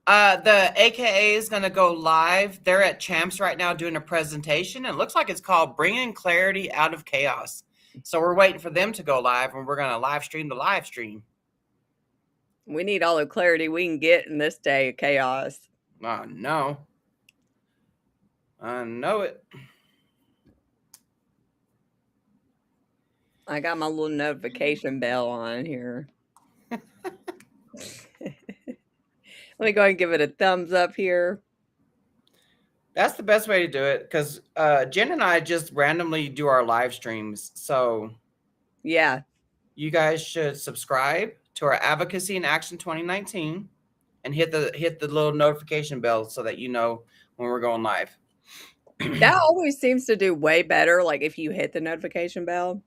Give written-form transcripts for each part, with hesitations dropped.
The AKA is going to go live. They're at CHAMPS right now doing a presentation. It looks like it's called Bringing Clarity Out of Chaos. So we're waiting for them to go live, and we're going to live stream the live stream. We need all the clarity we can get in this day of chaos. No. I know it. I got my little notification bell on here. Let me go ahead and give it a thumbs up here. That's the best way to do it because Jen and I just randomly do our live streams. So yeah, you guys should subscribe to our Advocacy in Action 2019 and hit the little notification bell so that you know when we're going live. That always seems to do way better, like, if you hit the notification bell,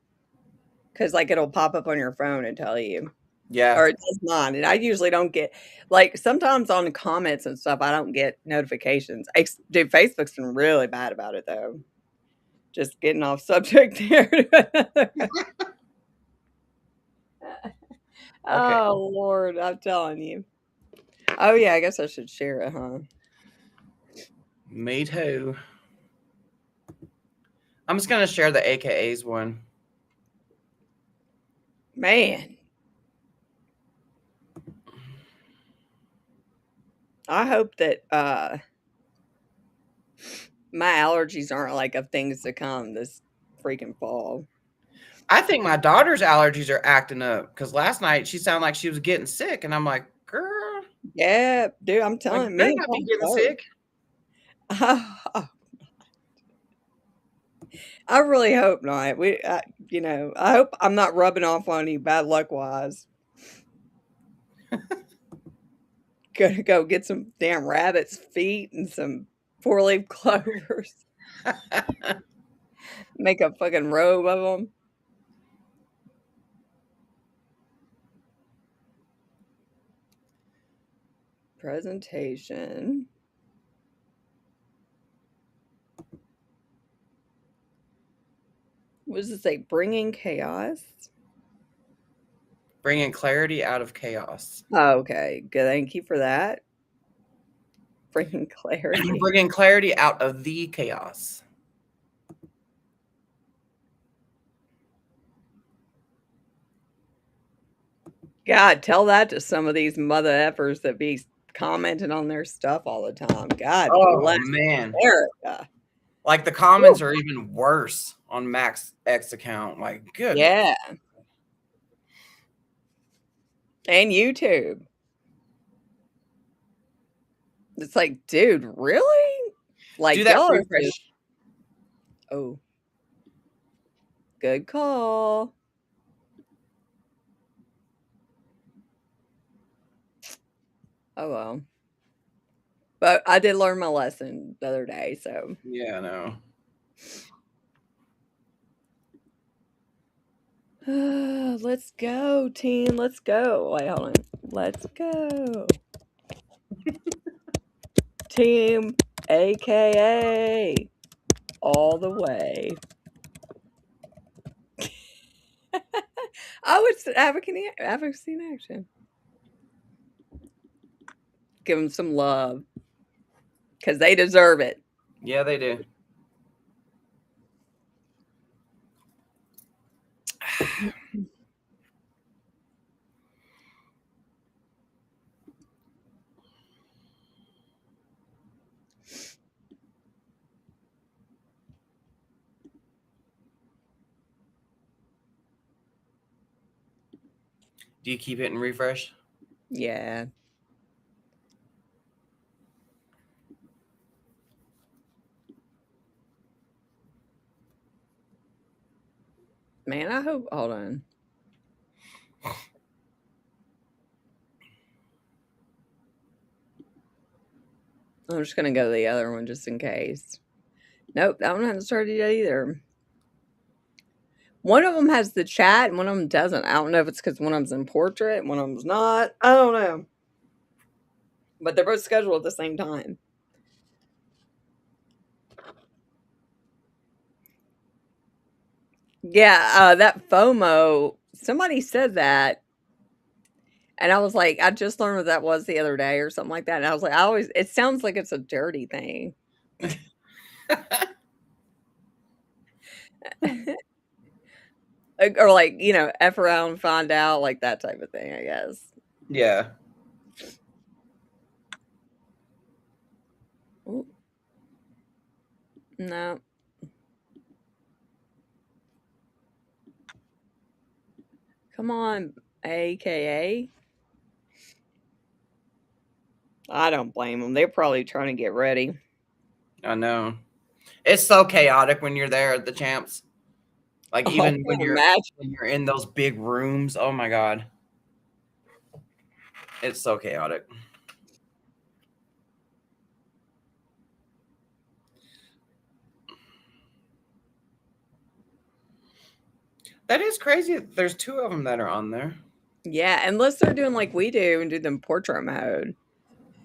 because, like, it'll pop up on your phone and tell you. Yeah. Or it does mine, and I usually don't get like, sometimes on the comments and stuff, I don't get notifications. Dude, Facebook's been really bad about it, though. Just getting off subject here. Oh, Lord, I'm telling you. Oh, yeah, I guess I should share it, huh? Me too. I'm just going to share the AKAs one. Man. I hope that my allergies aren't like of things to come this freaking fall. I think my daughter's allergies are acting up because last night she sounded like she was getting sick, and I'm like, girl. Yeah, dude, I'm telling Like, you, better not be getting sick. I really hope not. I hope I'm not rubbing off on you bad luck wise. Gonna go get some damn rabbit's feet and some 4-leaf clovers. Make a fucking robe of them. Presentation. What does it say? Bringing chaos? Bringing clarity out of chaos. Oh, okay. Good. Thank you for that. Bringing clarity. Bringing clarity out of the chaos. God, tell that to some of these mother effers that be commenting on their stuff all the time. God bless America. Like the comments are even worse on Max X account. Like, good. Yeah. And YouTube. It's like, dude, really? Like, do that refresh. Oh. Good call. Oh, well. But I did learn my lesson the other day, so. Yeah, I know. Let's go, team. Let's go. Wait, hold on. Let's go. Team AKA all the way. Oh, it's advocacy in action. Give them some love because they deserve it. Yeah, they do. Do you keep hitting refresh? Yeah. Man, I hope. Hold on. I'm just going to go to the other one just in case. Nope, that one hasn't started yet either. One of them has the chat and one of them doesn't. I don't know if it's because one of them's in portrait and one of them's not. I don't know. But they're both scheduled at the same time. Yeah, that FOMO, somebody said that. And I was like, I just learned what that was the other day or something like that. And I was like, it sounds like it's a dirty thing. Or like, F around, find out, like that type of thing, I guess. Yeah. Ooh. No. Come on, AKA. I don't blame them. They're probably trying to get ready. I know. It's so chaotic when you're there at the champs. Like Oh, even when imagine. you're in those big rooms, oh my God. It's so chaotic. That is crazy. There's two of them that are on there. Yeah, unless they're doing like we do and do them portrait mode.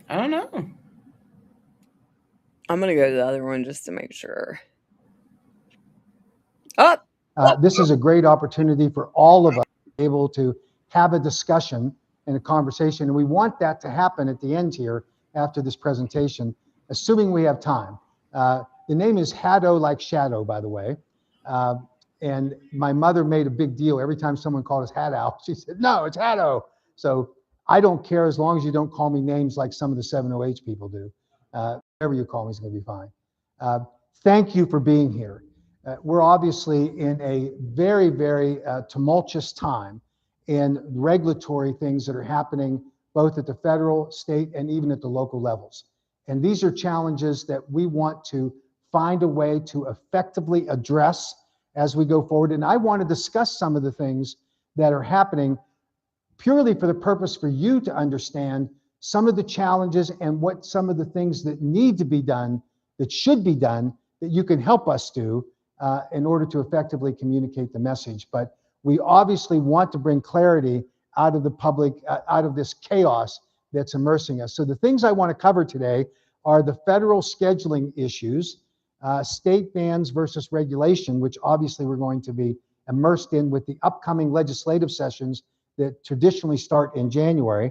I don't know. I'm going to go to the other one just to make sure. Oh, This is a great opportunity for all of us to be able to have a discussion and a conversation. And we want that to happen at the end here after this presentation, assuming we have time. The name is Haddo, like shadow, by the way. And my mother made a big deal every time someone called us Haddo. She said, no, it's Haddo. So I don't care as long as you don't call me names like some of the 7OH people do. Whatever you call me is going to be fine. Thank you for being here. We're obviously in a very, very tumultuous time in regulatory things that are happening both at the federal, state, and even at the local levels. And these are challenges that we want to find a way to effectively address as we go forward. And I want to discuss some of the things that are happening purely for the purpose for you to understand some of the challenges and what some of the things that need to be done, that should be done, that you can help us do in order to effectively communicate the message. But we obviously want to bring clarity out of the public, out of this chaos that's immersing us. So the things I want to cover today are the federal scheduling issues, state bans versus regulation, which obviously we're going to be immersed in with the upcoming legislative sessions that traditionally start in January.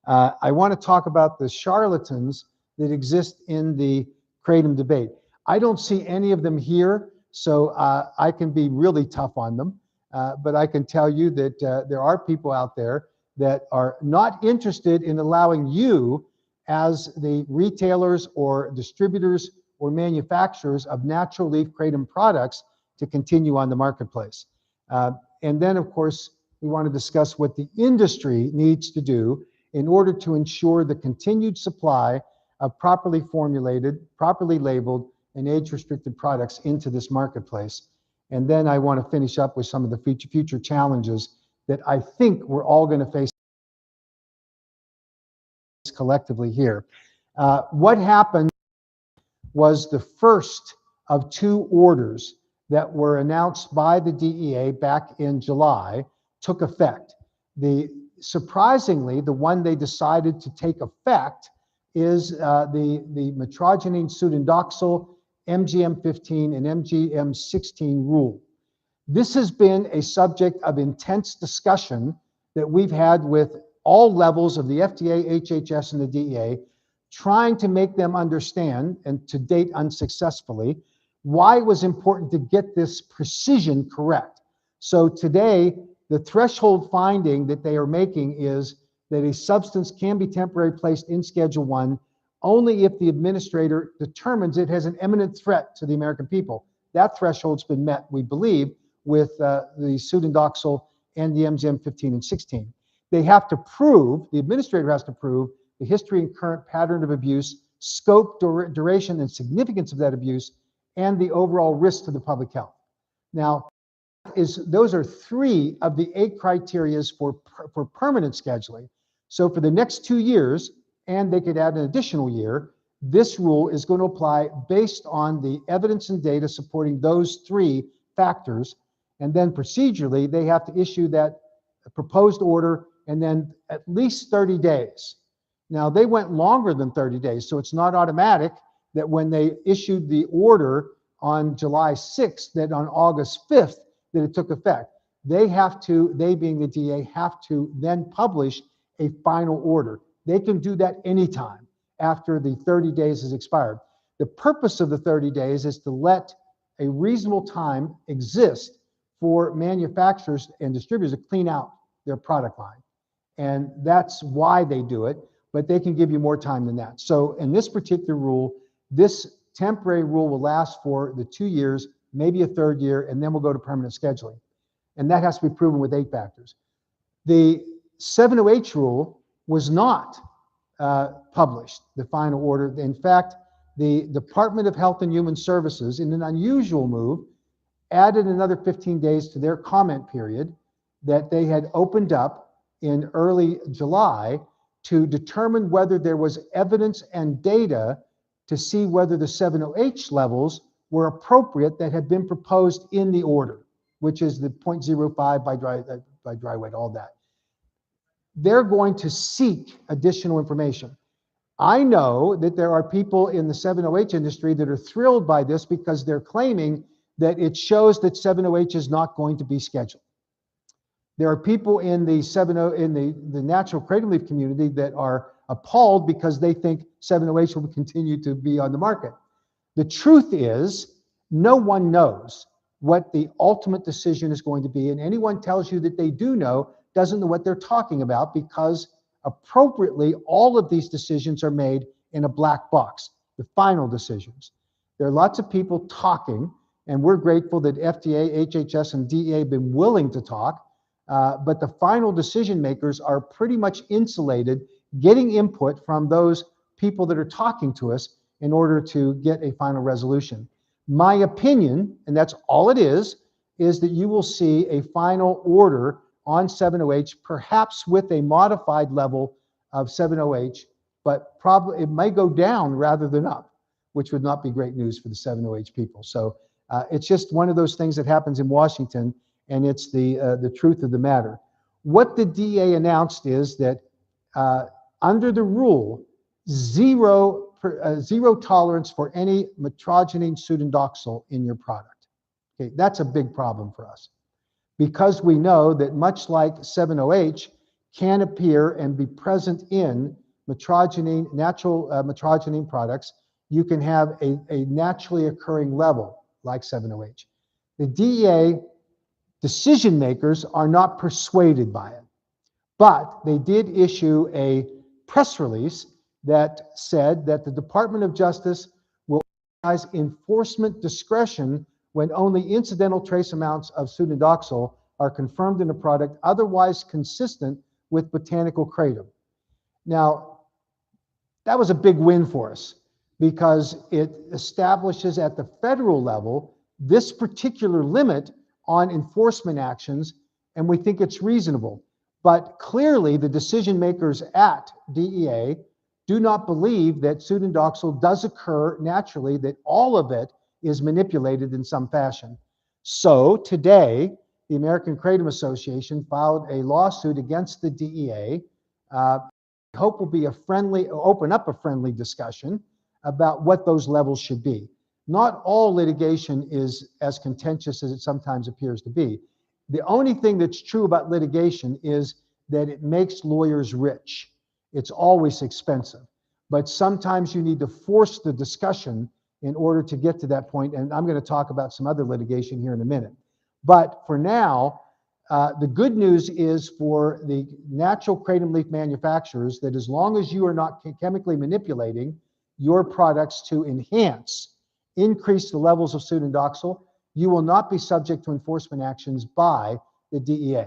I want to talk about the charlatans that exist in the Kratom debate. I don't see any of them here, so I can be really tough on them. But I can tell you that there are people out there that are not interested in allowing you as the retailers or distributors or manufacturers of natural leaf kratom products to continue on the marketplace. And then, of course, we want to discuss what the industry needs to do in order to ensure the continued supply of properly formulated, properly labeled, and age-restricted products into this marketplace. And then I want to finish up with some of the future challenges that I think we're all going to face collectively here. What happened was the first of two orders that were announced by the DEA back in July took effect. Surprisingly, the one they decided to take effect is the metrogenine pseudodoxil MGM-15 and MGM-16 rule. This has been a subject of intense discussion that we've had with all levels of the FDA, HHS, and the DEA, trying to make them understand, and to date unsuccessfully, why it was important to get this precision correct. So today, the threshold finding that they are making is that a substance can be temporarily placed in Schedule 1 only if the administrator determines it has an imminent threat to the American people. That threshold's been met, we believe, with the pseudodoxil and the MGM-15 and 16. They have to prove, the administrator has to prove, the history and current pattern of abuse, scope, duration, and significance of that abuse, and the overall risk to the public health. Now, those are 3 of the 8 criteria for permanent scheduling. So for the next 2 years, and they could add an additional year, this rule is going to apply based on the evidence and data supporting those 3 factors. And then procedurally, they have to issue that proposed order and then at least 30 days. Now, they went longer than 30 days, so it's not automatic that when they issued the order on July 6th, that on August 5th, that it took effect. They have to, they being the DA, have to then publish a final order. They can do that anytime after the 30 days has expired. The purpose of the 30 days is to let a reasonable time exist for manufacturers and distributors to clean out their product line. And that's why they do it, but they can give you more time than that. So in this particular rule, this temporary rule will last for the 2 years, maybe a third year, and then we'll go to permanent scheduling. And that has to be proven with 8 factors. The 70H rule was not published, the final order. In fact, the Department of Health and Human Services, in an unusual move, added another 15 days to their comment period that they had opened up in early July to determine whether there was evidence and data to see whether the 70H levels were appropriate that had been proposed in the order, which is the 0.05 by dry weight, all that. They're going to seek additional information. I know that there are people in the 70H industry that are thrilled by this because they're claiming that it shows that 70H is not going to be scheduled. There are people in the the natural kratom leaf community that are appalled because they think 70H will continue to be on the market. The truth is, no one knows what the ultimate decision is going to be, and anyone tells you that they do know doesn't know what they're talking about, because appropriately, all of these decisions are made in a black box, the final decisions. There are lots of people talking, and we're grateful that FDA, HHS, and DEA have been willing to talk, but the final decision makers are pretty much insulated, getting input from those people that are talking to us in order to get a final resolution. My opinion, and that's all it is that you will see a final order on 70H, perhaps with a modified level of 70H, but probably it may go down rather than up, which would not be great news for the 70H people. So it's just one of those things that happens in Washington, and it's the truth of the matter. What the DEA announced is that under the rule, zero tolerance for any metrogene pseudodoxil in your product. Okay, that's a big problem for us, because we know that much like 70H can appear and be present in natural metrogene products, you can have a naturally occurring level like 70H. The DEA decision makers are not persuaded by it, but they did issue a press release that said that the Department of Justice will exercise enforcement discretion when only incidental trace amounts of pseudodoxil are confirmed in a product otherwise consistent with botanical kratom. Now, that was a big win for us because it establishes at the federal level this particular limit on enforcement actions, and we think it's reasonable. But clearly, the decision makers at DEA do not believe that pseudodoxil does occur naturally, that all of it is manipulated in some fashion. So today, the American Kratom Association filed a lawsuit against the DEA. Hope will be open up a friendly discussion about what those levels should be. Not all litigation is as contentious as it sometimes appears to be. The only thing that's true about litigation is that it makes lawyers rich. It's always expensive, but sometimes you need to force the discussion in order to get to that point. And I'm going to talk about some other litigation here in a minute. But for now, the good news is for the natural kratom leaf manufacturers that as long as you are not chemically manipulating your products to increase the levels of pseudodoxil, you will not be subject to enforcement actions by the DEA.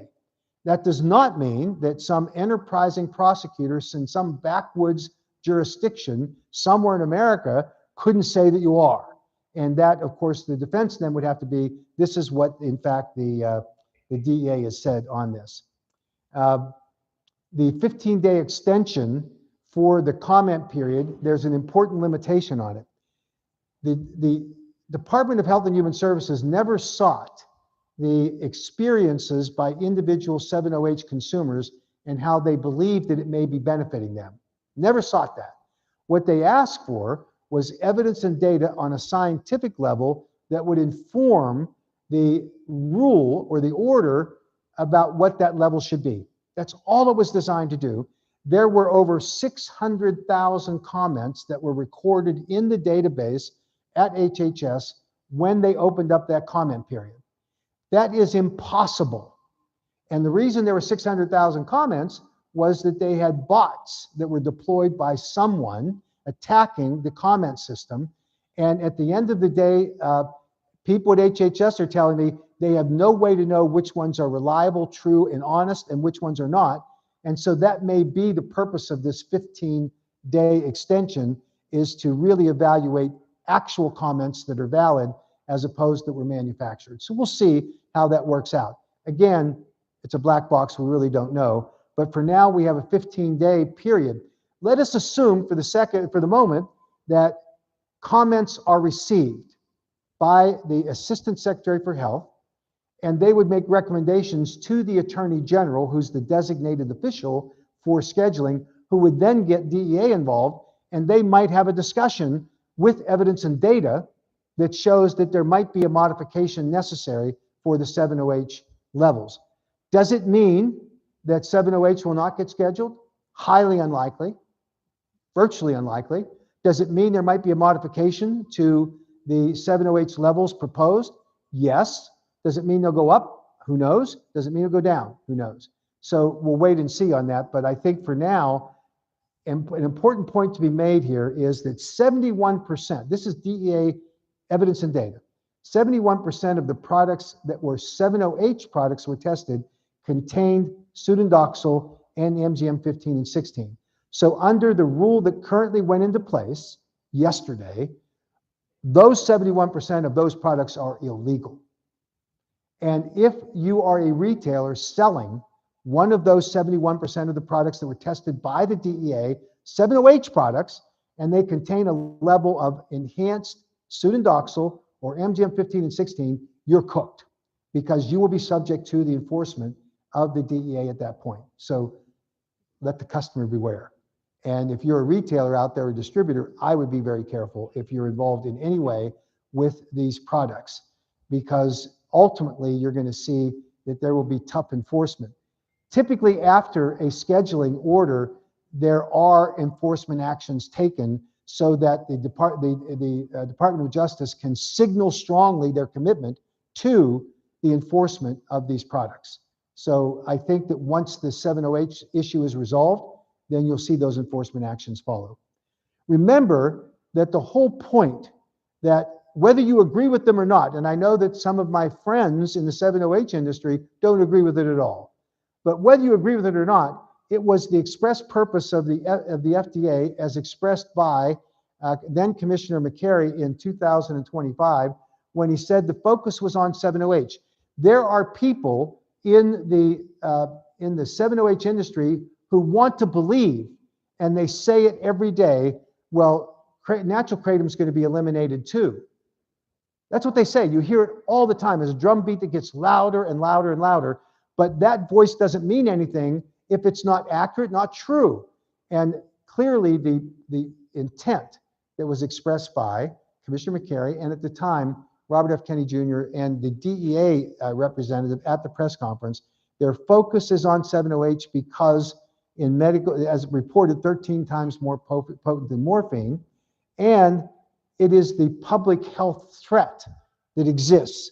That does not mean that some enterprising prosecutors in some backwoods jurisdiction somewhere in America couldn't say that you are. And that, of course, the defense then would have to be, this is what, in fact, the DEA has said on this. The 15-day extension for the comment period, there's an important limitation on it. The Department of Health and Human Services never sought the experiences by individual 70H consumers and how they believe that it may be benefiting them. Never sought that. What they asked for was evidence and data on a scientific level that would inform the rule or the order about what that level should be. That's all it was designed to do. there were over 600,000 comments that were recorded in the database at HHS when they opened up that comment period. That is impossible. And the reason there were 600,000 comments was that they had bots that were deployed by someone attacking the comment system. And at the end of the day, people at HHS are telling me they have no way to know which ones are reliable, true, and honest, and which ones are not. And so that may be the purpose of this 15-day extension, is to really evaluate actual comments that are valid as opposed that were manufactured. So we'll see how that works out. Again, it's a black box, we really don't know. But for now, we have a 15-day period. Let us assume for the moment that comments are received by the Assistant Secretary for Health, and they would make recommendations to the Attorney General, who's the designated official for scheduling, who would then get DEA involved, and they might have a discussion with evidence and data that shows that there might be a modification necessary for the 7OH levels. Does it mean that 7OH will not get scheduled? Highly unlikely, virtually unlikely. Does it mean there might be a modification to the 7OH levels proposed? Yes. Does it mean they'll go up? Who knows? Does it mean it'll go down? Who knows? So we'll wait and see on that. But I think for now, an important point to be made here is that 71%, this is DEA evidence and data, 71% of the products that were 7OH products were tested contained pseudodoxil and MGM 15 and 16. So under the rule that currently went into place yesterday, those 71% of those products are illegal. And if you are a retailer selling one of those 71% of the products that were tested by the DEA, 7OH products, and they contain a level of enhanced pseudodoxil or MGM 15 and 16, you're cooked, because you will be subject to the enforcement of the DEA at that point. So let the customer beware. And if you're a retailer out there, a distributor, I would be very careful if you're involved in any way with these products, because ultimately you're going to see that there will be tough enforcement. Typically, after a scheduling order, there are enforcement actions taken so that the Department of Justice can signal strongly their commitment to the enforcement of these products. So I think that once the 7OH issue is resolved, then you'll see those enforcement actions follow. Remember that the whole point, that whether you agree with them or not, and I know that some of my friends in the 7OH industry don't agree with it at all, but whether you agree with it or not, it was the express purpose of the FDA, as expressed by then Commissioner McCary in 2025, when he said the focus was on 7OH. There are people in the 7OH industry who want to believe, and they say it every day, well, natural kratom is going to be eliminated too. That's what they say. You hear it all the time as a drum beat that gets louder and louder and louder, but that voice doesn't mean anything if it's not accurate, not true. And clearly the intent that was expressed by Commissioner McCary, and at the time, Robert F. Kennedy Jr. and the DEA representative at the press conference, their focus is on 7OH because in medical, as reported, 13 times more potent than morphine, and it is the public health threat that exists.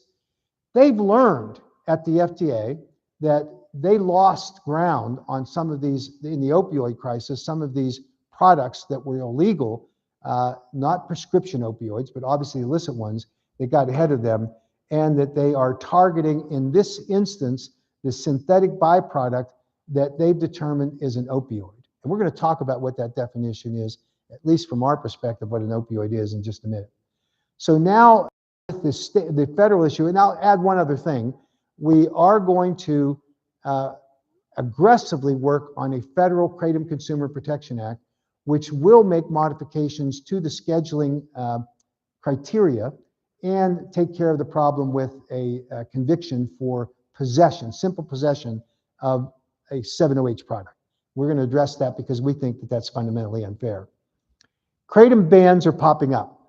They've learned at the FDA that they lost ground on some of these, in the opioid crisis, some of these products that were illegal, not prescription opioids, but obviously illicit ones, that got ahead of them, and that they are targeting, in this instance, the synthetic byproduct that they've determined is an opioid. And we're going to talk about what that definition is, at least from our perspective, what an opioid is, in just a minute. So now, with the federal issue, and I'll add one other thing, we are going to aggressively work on a federal Kratom Consumer Protection Act, which will make modifications to the scheduling criteria and take care of the problem with a conviction for possession, simple possession of a 7OH product. We're going to address that because we think that that's fundamentally unfair. Kratom bans are popping up.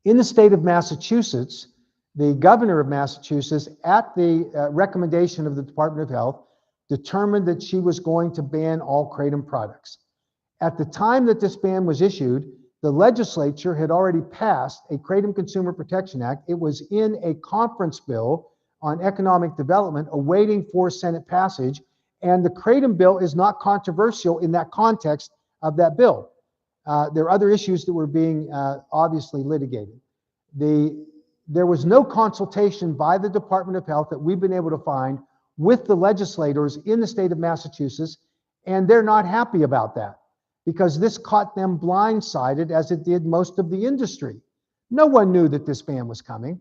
In the state of Massachusetts, the governor of Massachusetts, at the recommendation of the Department of Health, determined that she was going to ban all kratom products. At the time that this ban was issued, the legislature had already passed a Kratom Consumer Protection Act. It was in a conference bill on economic development awaiting for Senate passage, and the kratom bill is not controversial in that context of that bill. There are other issues that were being obviously litigated. There was no consultation by the Department of Health that we've been able to find with the legislators in the state of Massachusetts, and they're not happy about that because this caught them blindsided as it did most of the industry. No one knew that this ban was coming.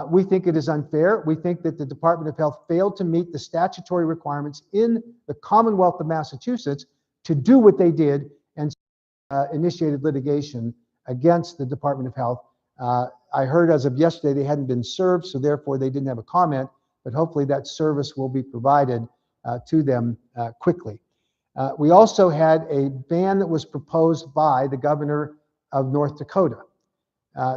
We think it is unfair. We think that the Department of Health failed to meet the statutory requirements in the Commonwealth of Massachusetts to do what they did and initiated litigation against the Department of Health. I heard as of yesterday they hadn't been served, so therefore they didn't have a comment, but hopefully that service will be provided to them quickly. We also had a ban that was proposed by the governor of North Dakota.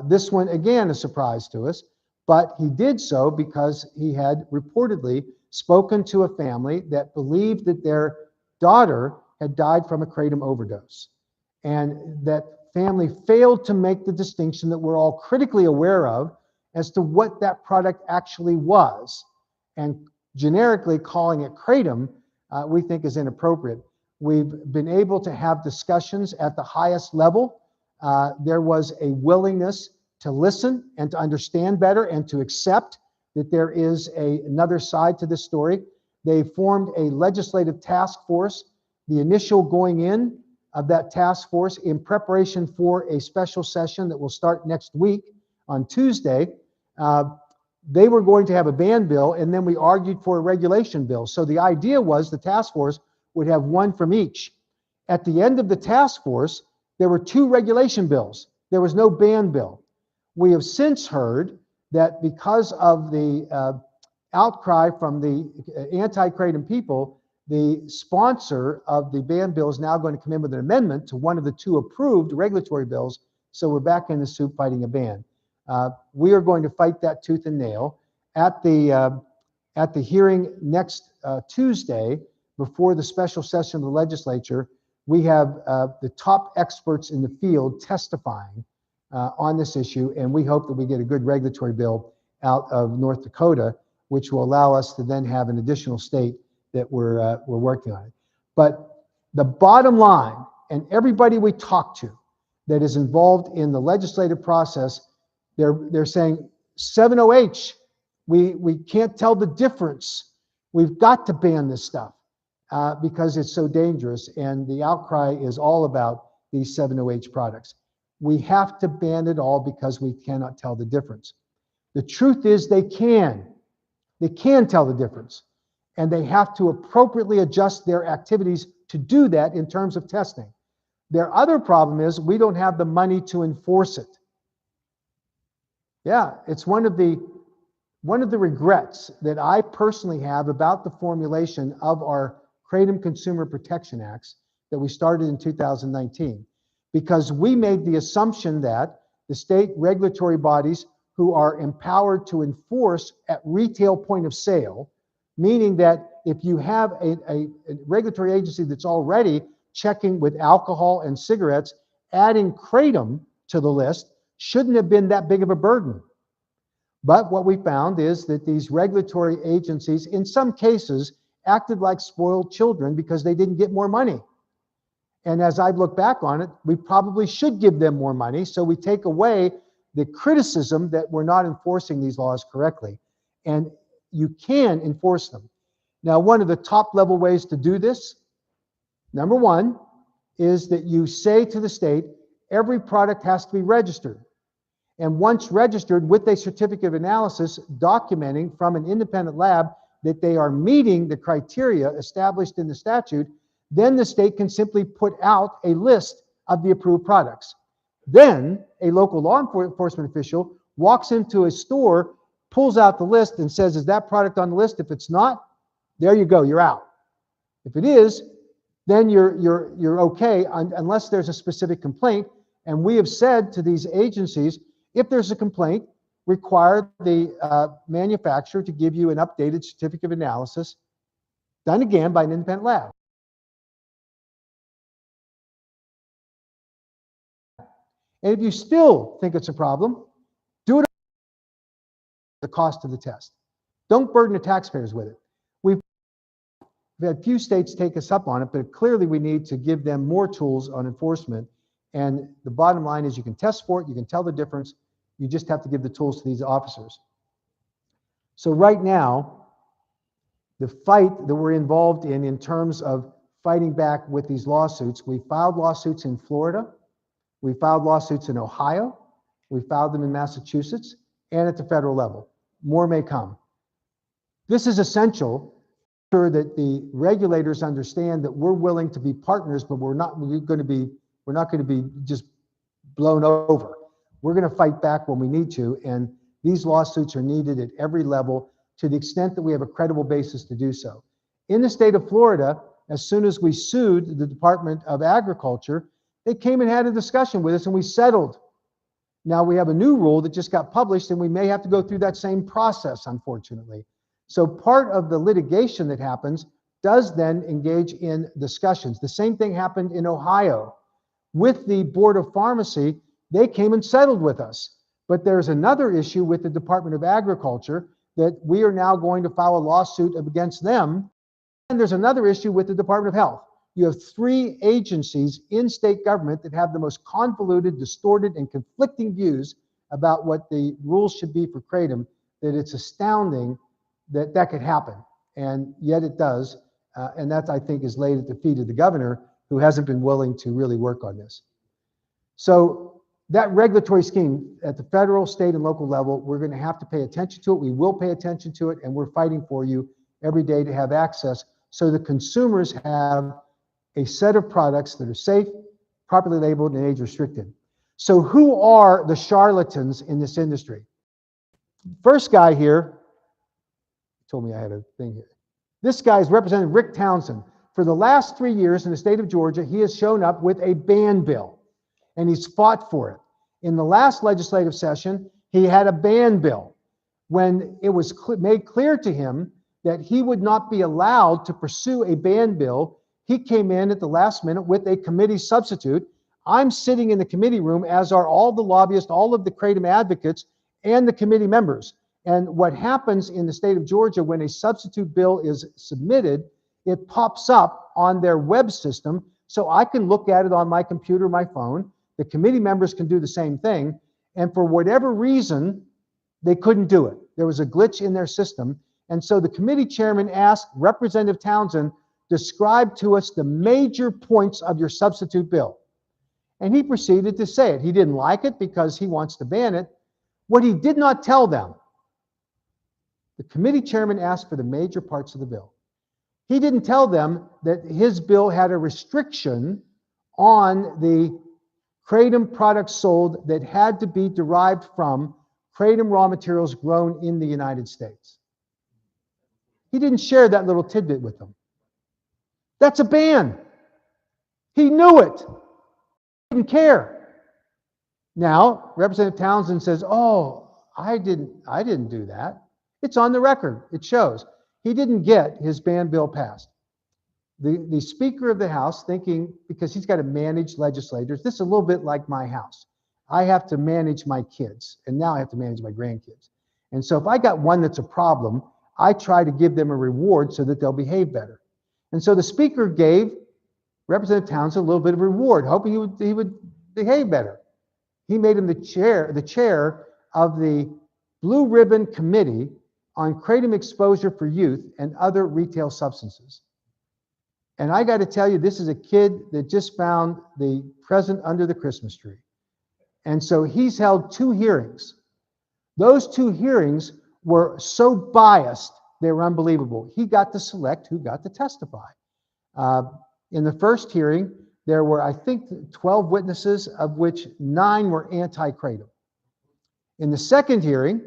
This one, again, a surprise to us, but he did so because he had reportedly spoken to a family that believed that their daughter had died from a kratom overdose. And that family failed to make the distinction that we're all critically aware of as to what that product actually was. And generically calling it kratom, we think is inappropriate. We've been able to have discussions at the highest level. There was a willingness to listen and to understand better and to accept that there is another side to this story. They formed a legislative task force. The initial going in of that task force in preparation for a special session that will start next week on Tuesday, they were going to have a ban bill, and then we argued for a regulation bill. So the idea was the task force would have one from each. At the end of the task force, there were 2 regulation bills. There was no ban bill. We have since heard that because of the outcry from the anti-kratom people, the sponsor of the ban bill is now going to come in with an amendment to one of the 2 approved regulatory bills. So we're back in the soup fighting a ban. We are going to fight that tooth and nail. At the hearing next Tuesday, before the special session of the legislature, we have the top experts in the field testifying on this issue, and we hope that we get a good regulatory bill out of North Dakota, which will allow us to then have an additional state that we're working on it. But the bottom line, and everybody we talk to that is involved in the legislative process, they're saying 7-OH, we can't tell the difference. We've got to ban this stuff because it's so dangerous, and the outcry is all about these 7-OH products. We have to ban it all because we cannot tell the difference. The truth is they can tell the difference, and they have to appropriately adjust their activities to do that in terms of testing. Their other problem is we don't have the money to enforce it. Yeah, it's one of the regrets that I personally have about the formulation of our Kratom Consumer Protection Acts that we started in 2019, because we made the assumption that the state regulatory bodies who are empowered to enforce at retail point of sale, meaning that if you have a regulatory agency that's already checking with alcohol and cigarettes, adding kratom to the list shouldn't have been that big of a burden. But what we found is that these regulatory agencies, in some cases, acted like spoiled children because they didn't get more money. And as I look back on it, we probably should give them more money, so we take away the criticism that we're not enforcing these laws correctly. And you can enforce them. Now, one of the top level ways to do this, number one, is that you say to the state, every product has to be registered. And once registered with a certificate of analysis documenting from an independent lab that they are meeting the criteria established in the statute, then the state can simply put out a list of the approved products. Then a local law enforcement official walks into a store, pulls out the list and says, is that product on the list? If it's not, there you go, you're out. If it is, then you're okay unless there's a specific complaint. And we have said to these agencies, if there's a complaint, require the manufacturer to give you an updated certificate of analysis done again by an independent lab. And if you still think it's a problem, do it at the cost of the test. Don't burden the taxpayers with it. We've had few states take us up on it, but clearly we need to give them more tools on enforcement. And the bottom line is you can test for it, you can tell the difference, you just have to give the tools to these officers. So right now, the fight that we're involved in terms of fighting back with these lawsuits, we filed lawsuits in Florida, we filed lawsuits in Ohio, we filed them in Massachusetts, and at the federal level. More may come. This is essential sure that the regulators understand that we're willing to be partners, but we're not going to be just blown over. We're going to fight back when we need to, and these lawsuits are needed at every level to the extent that we have a credible basis to do so. In the state of Florida, as soon as we sued the Department of Agriculture, they came and had a discussion with us and we settled. Now we have a new rule that just got published and we may have to go through that same process, unfortunately. So part of the litigation that happens does then engage in discussions. The same thing happened in Ohio. With the Board of Pharmacy, they came and settled with us. But there's another issue with the Department of Agriculture that we are now going to file a lawsuit against them. And there's another issue with the Department of Health. You have 3 agencies in state government that have the most convoluted, distorted, and conflicting views about what the rules should be for kratom, that it's astounding that that could happen. And yet it does. And that, I think, is laid at the feet of the governor, who hasn't been willing to really work on this. So that regulatory scheme at the federal, state, and local level, we're going to have to pay attention to it. We will pay attention to it, and we're fighting for you every day to have access so the consumers have a set of products that are safe, properly labeled, and age restricted. So who are the charlatans in this industry? First guy here told me I had a thing here. This guy is Representative Rick Townsend. For the last 3 years in the state of Georgia, he has shown up with a ban bill, and he's fought for it. In the last legislative session, he had a ban bill. When it was made clear to him that he would not be allowed to pursue a ban bill, he came in at the last minute with a committee substitute. I'm sitting in the committee room, as are all the lobbyists, all of the kratom advocates, and the committee members. And what happens in the state of Georgia when a substitute bill is submitted, it pops up on their web system, so I can look at it on my computer, my phone. The committee members can do the same thing. And for whatever reason, they couldn't do it. There was a glitch in their system. And so the committee chairman asked Representative Townsend, describe to us the major points of your substitute bill. And he proceeded to say it. He didn't like it because he wants to ban it. What he did not tell them, the committee chairman asked for the major parts of the bill. He didn't tell them that his bill had a restriction on the kratom products sold that had to be derived from kratom raw materials grown in the United States. He didn't share that little tidbit with them. That's a ban. He knew it. He didn't care. Now, Representative Townsend says, oh, I didn't do that. It's on the record. It shows. He didn't get his ban bill passed. The Speaker of the House, thinking, because he's got to manage legislators, this is a little bit like my house. I have to manage my kids, and now I have to manage my grandkids. And so if I got one that's a problem, I try to give them a reward so that they'll behave better. And so the Speaker gave Representative Townsend a little bit of reward, hoping he would behave better. He made him the chair of the Blue Ribbon Committee on Kratom Exposure for Youth and Other Retail Substances. And I got to tell you, this is a kid that just found the present under the Christmas tree. And so he's held 2 hearings. Those 2 hearings were so biased, they were unbelievable. He got to select who got to testify. In the first hearing, there were, I think, 12 witnesses, of which 9 were anti-kratom. In the second hearing,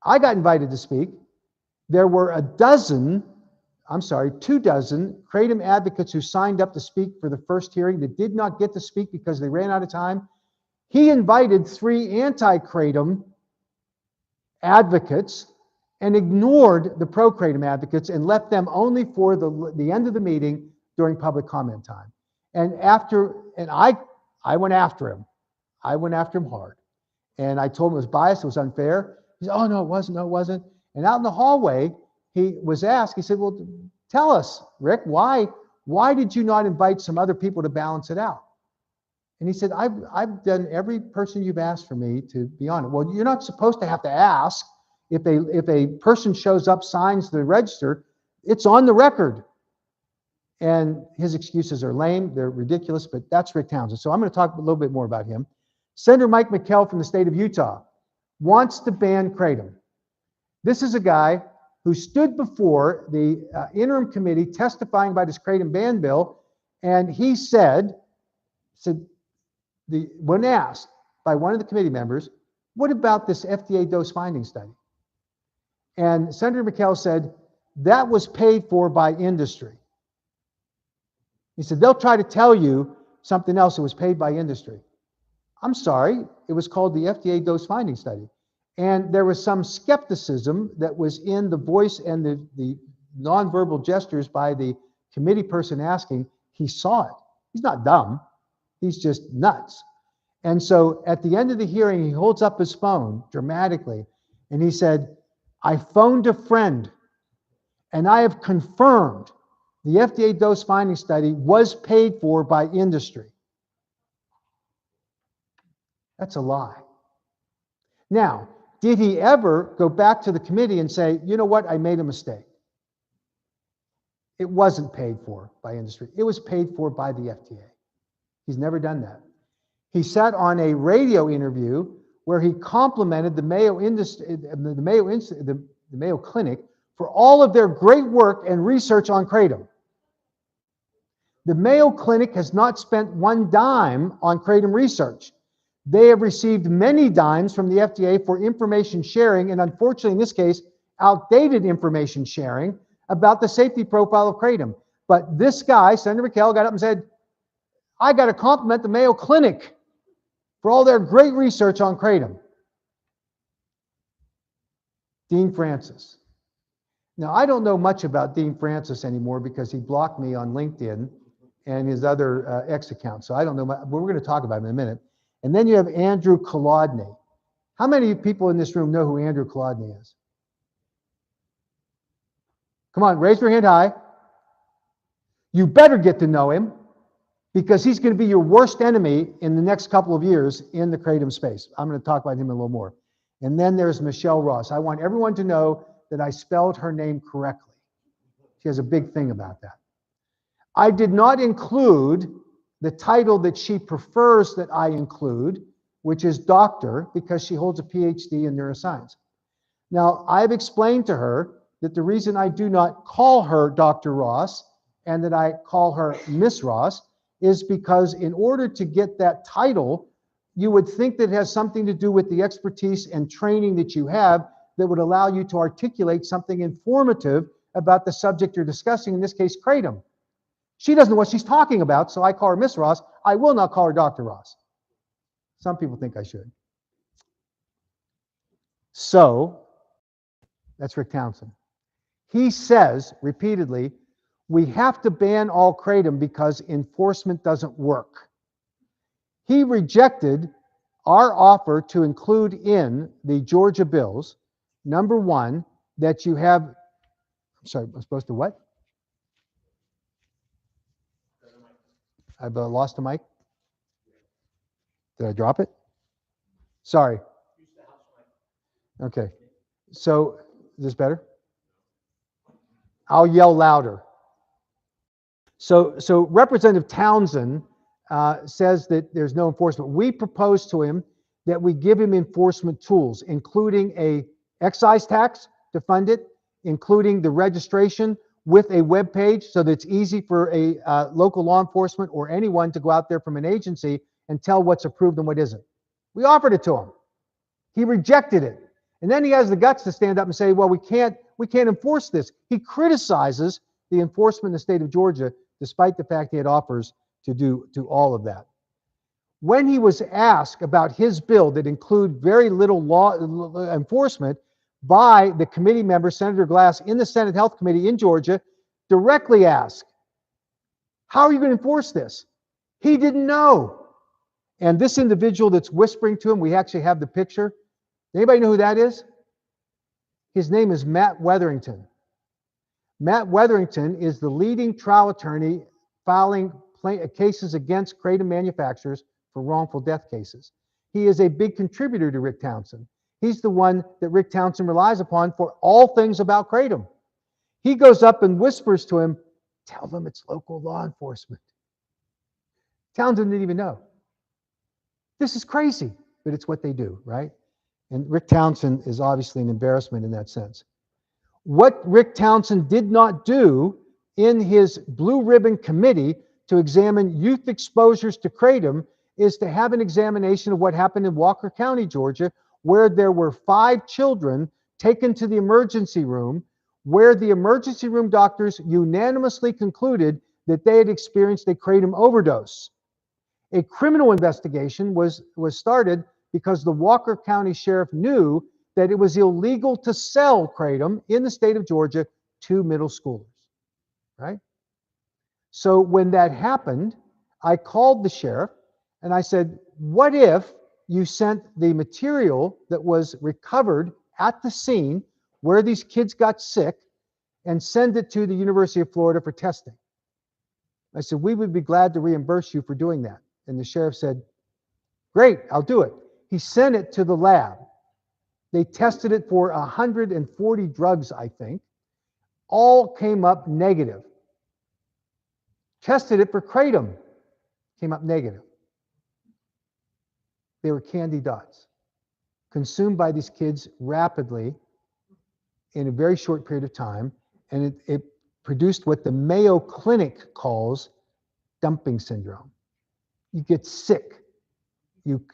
I got invited to speak. There were 2 dozen kratom advocates who signed up to speak for the first hearing that did not get to speak because they ran out of time. He invited 3 anti-kratom advocates, and ignored the pro-kratom advocates and left them only for the end of the meeting during public comment time. And I went after him. I went after him hard. And I told him it was biased, it was unfair. He said, oh, no, it wasn't, no, it wasn't. And out in the hallway, he was asked, he said, well, tell us, Rick, why did you not invite some other people to balance it out? And he said, I've done every person you've asked for me to be on it. Well, you're not supposed to have to ask. If a person shows up, signs the register, it's on the record. And his excuses are lame, they're ridiculous, but that's Rick Townsend. So I'm going to talk a little bit more about him. Senator Mike McKell from the state of Utah wants to ban kratom. This is a guy who stood before the interim committee testifying about his kratom ban bill, and he said, when asked by one of the committee members, what about this FDA dose finding study? And Senator McKell said, that was paid for by industry. He said, they'll try to tell you something else that was paid by industry. I'm sorry, it was called the FDA dose finding study. And there was some skepticism that was in the voice and the nonverbal gestures by the committee person asking. He saw it. He's not dumb. He's just nuts. And so at the end of the hearing, he holds up his phone dramatically, and he said, I phoned a friend, and I have confirmed the FDA dose finding study was paid for by industry. That's a lie. Now, did he ever go back to the committee and say, you know what, I made a mistake? It wasn't paid for by industry. It was paid for by the FDA. He's never done that. He sat on a radio interview where he complimented the Mayo Clinic for all of their great work and research on kratom. The Mayo Clinic has not spent one dime on kratom research. They have received many dimes from the FDA for information sharing, and unfortunately in this case, outdated information sharing about the safety profile of kratom. But this guy, Senator McKell, got up and said, I got to compliment the Mayo Clinic for all their great research on kratom. Dean Francis. Now, I don't know much about Dean Francis anymore because he blocked me on LinkedIn and his other X account. So I don't know, but we're going to talk about him in a minute. And then you have Andrew Kolodny. How many people in this room know who Andrew Kolodny is? Come on, raise your hand high. You better get to know him because he's going to be your worst enemy in the next couple of years in the kratom space. I'm going to talk about him a little more. And then there's Michelle Ross. I want everyone to know that I spelled her name correctly. She has a big thing about that. I did not include the title that she prefers that I include, which is doctor, because she holds a PhD in neuroscience. Now, I've explained to her that the reason I do not call her Dr. Ross and that I call her Miss Ross is because in order to get that title, you would think that it has something to do with the expertise and training that you have that would allow you to articulate something informative about the subject you're discussing, in this case, kratom. She doesn't know what she's talking about, so I call her Miss Ross. I will not call her Dr. Ross. Some people think I should. So, that's Rick Townsend. He says repeatedly, we have to ban all kratom because enforcement doesn't work. He rejected our offer to include in the Georgia bills, number one, that you have, I'm sorry, I'm supposed to what? I've lost the mic. Did I drop it? Sorry. Okay. So, is this better? I'll yell louder. So Representative Townsend says that there's no enforcement. We propose to him that we give him enforcement tools, including a excise tax to fund it, including the registration with a web page so that it's easy for a local law enforcement or anyone to go out there from an agency and tell what's approved and what isn't. We offered it to him. He rejected it. And then he has the guts to stand up and say, well, we can't enforce this. He criticizes the enforcement in the state of Georgia, despite the fact he had offers to do all of that. When he was asked about his bill that include very little law enforcement, by the committee member, Senator Glass, in the Senate Health Committee in Georgia, directly asked, how are you going to enforce this? He didn't know. And this individual that's whispering to him, we actually have the picture. Anybody know who that is? His name is Matt Wetherington. Matt Wetherington is the leading trial attorney filing cases against kratom manufacturers for wrongful death cases. He is a big contributor to Rick Townsend. He's the one that Rick Townsend relies upon for all things about kratom. He goes up and whispers to him, tell them it's local law enforcement. Townsend didn't even know. This is crazy, but it's what they do, right? And Rick Townsend is obviously an embarrassment in that sense. What Rick Townsend did not do in his blue ribbon committee to examine youth exposures to kratom is to have an examination of what happened in Walker County, Georgia, where there were 5 children taken to the emergency room, where the emergency room doctors unanimously concluded that they had experienced a kratom overdose. A criminal investigation was started because the Walker County Sheriff knew that it was illegal to sell kratom in the state of Georgia to middle schoolers, right? So when that happened, I called the sheriff and I said, what if you sent the material that was recovered at the scene where these kids got sick and send it to the University of Florida for testing? I said, we would be glad to reimburse you for doing that. And the sheriff said, great, I'll do it. He sent it to the lab. They tested it for 140 drugs, I think. All came up negative. Tested it for kratom. Came up negative. They were candy dots, consumed by these kids rapidly in a very short period of time. And it produced what the Mayo Clinic calls dumping syndrome. You get sick. You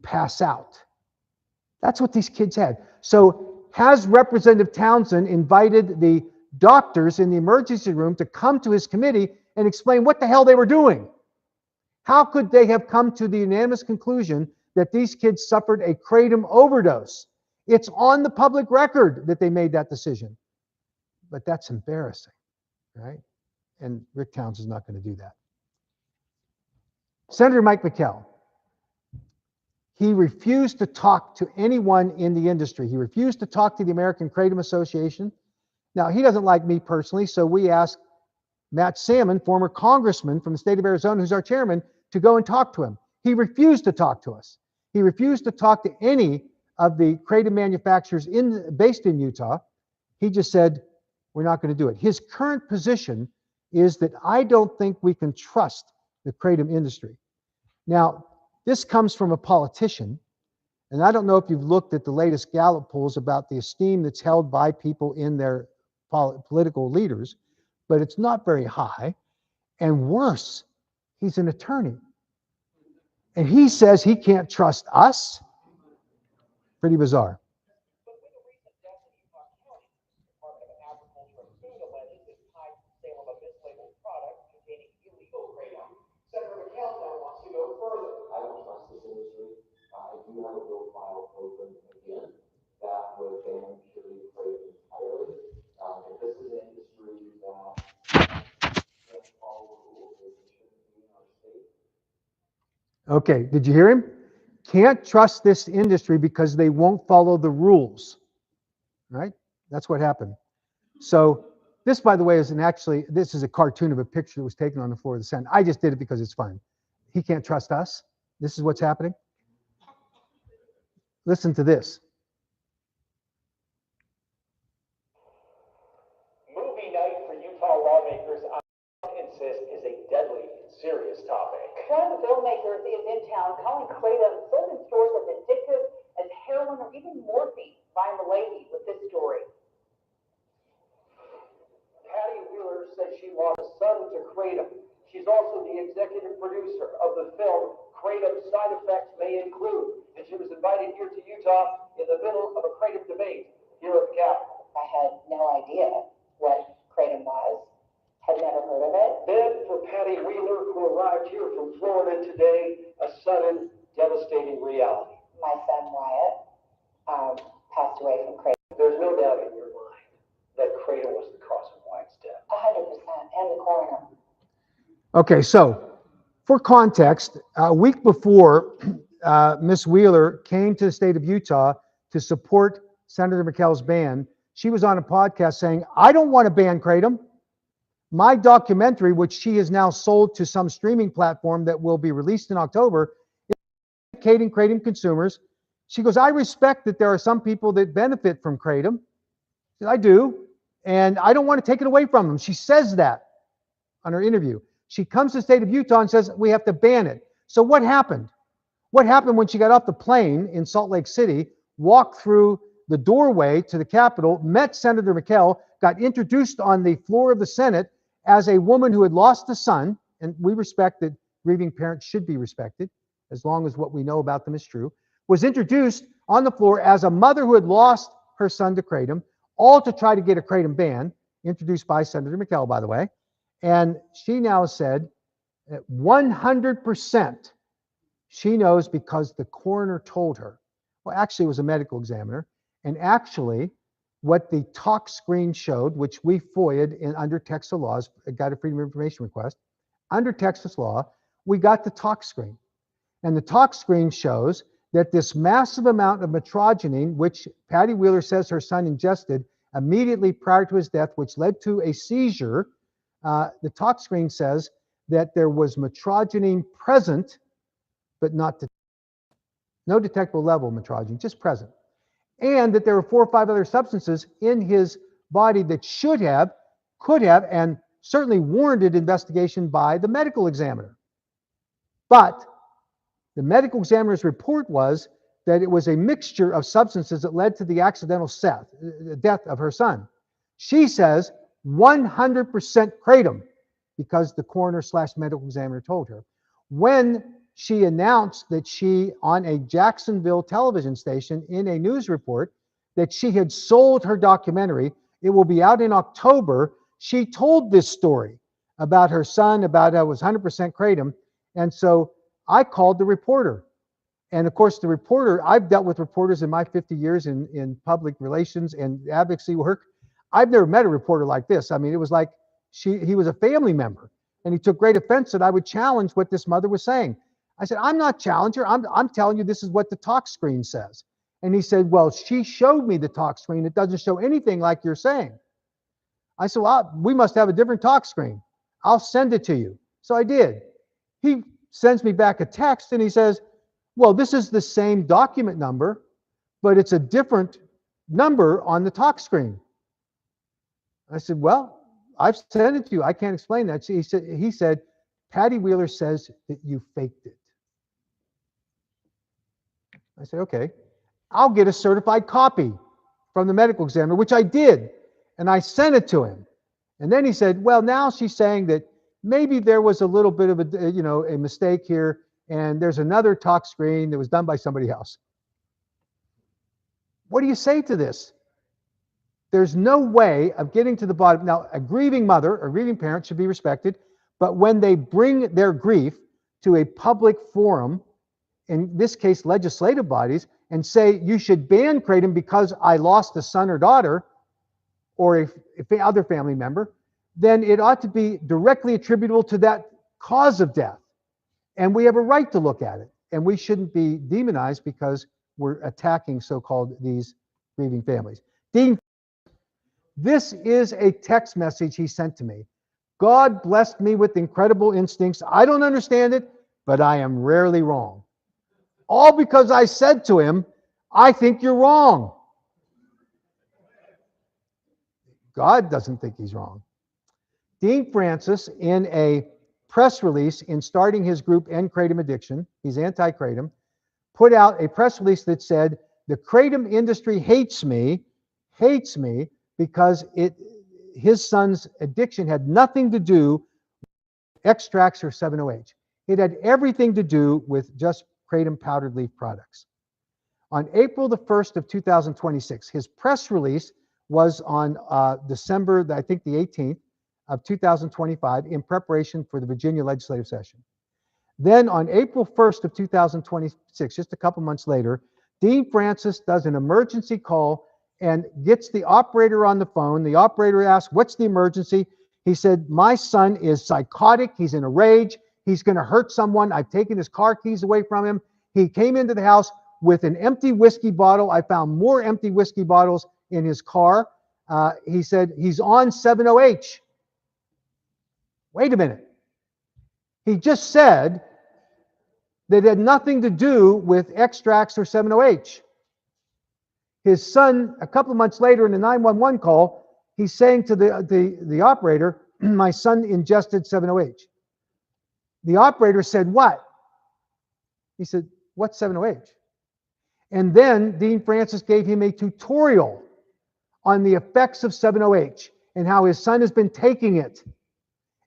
pass out. That's what these kids had. So has Representative Townsend invited the doctors in the emergency room to come to his committee and explain what the hell they were doing? How could they have come to the unanimous conclusion that these kids suffered a kratom overdose? It's on the public record that they made that decision. But that's embarrassing, right? And Rick Townsend's not going to do that. Senator Mike McKell. He refused to talk to anyone in the industry. He refused to talk to the American Kratom Association. Now, he doesn't like me personally, so we asked Matt Salmon, former congressman from the state of Arizona, who's our chairman, to go and talk to him. He refused to talk to us. He refused to talk to any of the kratom manufacturers based in Utah. He just said, we're not going to do it. His current position is that I don't think we can trust the kratom industry. Now, this comes from a politician, and I don't know if you've looked at the latest Gallup polls about the esteem that's held by people in their political leaders, but it's not very high. And worse, he's an attorney. And he says he can't trust us. Pretty bizarre. Okay, did you hear him? Can't trust this industry because they won't follow the rules, right? That's what happened. So this, by the way, this is a cartoon of a picture that was taken on the floor of the Senate. I just did it because it's fun. He can't trust us. This is what's happening. Listen to this. Movie night for Utah lawmakers, I insist, is a deadly and serious topic. One of the filmmakers is in town calling kratom sold in stores as addictive as heroin or even morphine. Brian Mullady with this story. Patty Wheeler says she lost a son to kratom. She's also the executive producer of the film Kratom Side Effects May Include, and she was invited here to Utah in the middle of a kratom debate here at the Capitol. I had no idea what kratom was. Had never heard of it. Then for Patty Wheeler, who arrived here from Florida today, a sudden, devastating reality. My son Wyatt away from Kratom. There's no doubt in your mind that Kratom was the cause of Wyatt's death. 100%, and the coroner. Okay, so for context, a week before Ms. Wheeler came to the state of Utah to support Senator McKell's ban, she was on a podcast saying, I don't want to ban Kratom. My documentary, which she has now sold to some streaming platform that will be released in October, is educating Kratom consumers. She goes, I respect that there are some people that benefit from Kratom. I do, and I don't want to take it away from them. She says that on her interview. She comes to the state of Utah and says, we have to ban it. So what happened? What happened when she got off the plane in Salt Lake City, walked through the doorway to the Capitol, met Senator McKell, got introduced on the floor of the Senate as a woman who had lost a son, and we respect that grieving parents should be respected, as long as what we know about them is true, was introduced on the floor as a mother who had lost her son to Kratom, all to try to get a Kratom ban, introduced by Senator McKell, by the way. And she now said that 100% she knows because the coroner told her. Well, actually, it was a medical examiner. And actually, what the talk screen showed, which we FOIA'd under Texas laws, got a Freedom of Information request, under Texas law, we got the talk screen. And the talk screen shows that this massive amount of metrogenine, which Patty Wheeler says her son ingested immediately prior to his death, which led to a seizure, the talk screen says that there was metrogenine present, but not no detectable level of metrogenine, just present. And that there were 4 or 5 other substances in his body that should have, could have, and certainly warranted investigation by the medical examiner. But the medical examiner's report was that it was a mixture of substances that led to the accidental death of her son. She says 100% kratom, because the coroner/medical examiner told her. When she announced that she, on a Jacksonville television station in a news report, that she had sold her documentary, it will be out in October, she told this story about her son, about how it was 100% kratom. And so I called the reporter. And of course, the reporter, I've dealt with reporters in my 50 years in public relations and advocacy work. I've never met a reporter like this. I mean, it was like he was a family member, and he took great offense that I would challenge what this mother was saying. I said, I'm not challenging her. I'm telling you this is what the talk screen says. And he said, well, she showed me the talk screen. It doesn't show anything like you're saying. I said, well, we must have a different talk screen. I'll send it to you. So I did. He sends me back a text and he says, well, this is the same document number, but it's a different number on the talk screen. I said, well, I've sent it to you. I can't explain that. He said, Patty Wheeler says that you faked it. I said, okay, I'll get a certified copy from the medical examiner, which I did, and I sent it to him. And then he said, well, now she's saying that maybe there was a little bit of a mistake here, and there's another talk screen that was done by somebody else. What do you say to this? There's no way of getting to the bottom. Now, a grieving mother or grieving parent should be respected, but when they bring their grief to a public forum, in this case, legislative bodies, and say, you should ban kratom because I lost a son or daughter or a other family member, then it ought to be directly attributable to that cause of death. And we have a right to look at it. And we shouldn't be demonized because we're attacking so-called these grieving families. Dean, this is a text message he sent to me. God blessed me with incredible instincts. I don't understand it, but I am rarely wrong. All because I said to him, I think you're wrong. God doesn't think he's wrong. Dean Francis, in a press release in starting his group End Kratom Addiction, he's anti-kratom, put out a press release that said, the kratom industry hates me because his son's addiction had nothing to do with extracts or 7-OH. It had everything to do with just kratom powdered leaf products. On April the 1st of 2026, his press release was on December, I think the 18th of 2025, in preparation for the Virginia legislative session. Then on April 1st of 2026, just a couple months later, Dean Francis does an emergency call and gets the operator on the phone. The operator asks, "What's the emergency?" He said, "My son is psychotic. He's in a rage. He's going to hurt someone. I've taken his car keys away from him. He came into the house with an empty whiskey bottle. I found more empty whiskey bottles in his car." He said, "He's on 70H. Wait a minute. He just said that it had nothing to do with extracts or 70H. His son, a couple of months later in a 911 call, he's saying to the operator, "My son ingested 70H. The operator said, "What?" He said, "What's 70H? And then Dean Francis gave him a tutorial on the effects of 70H and how his son has been taking it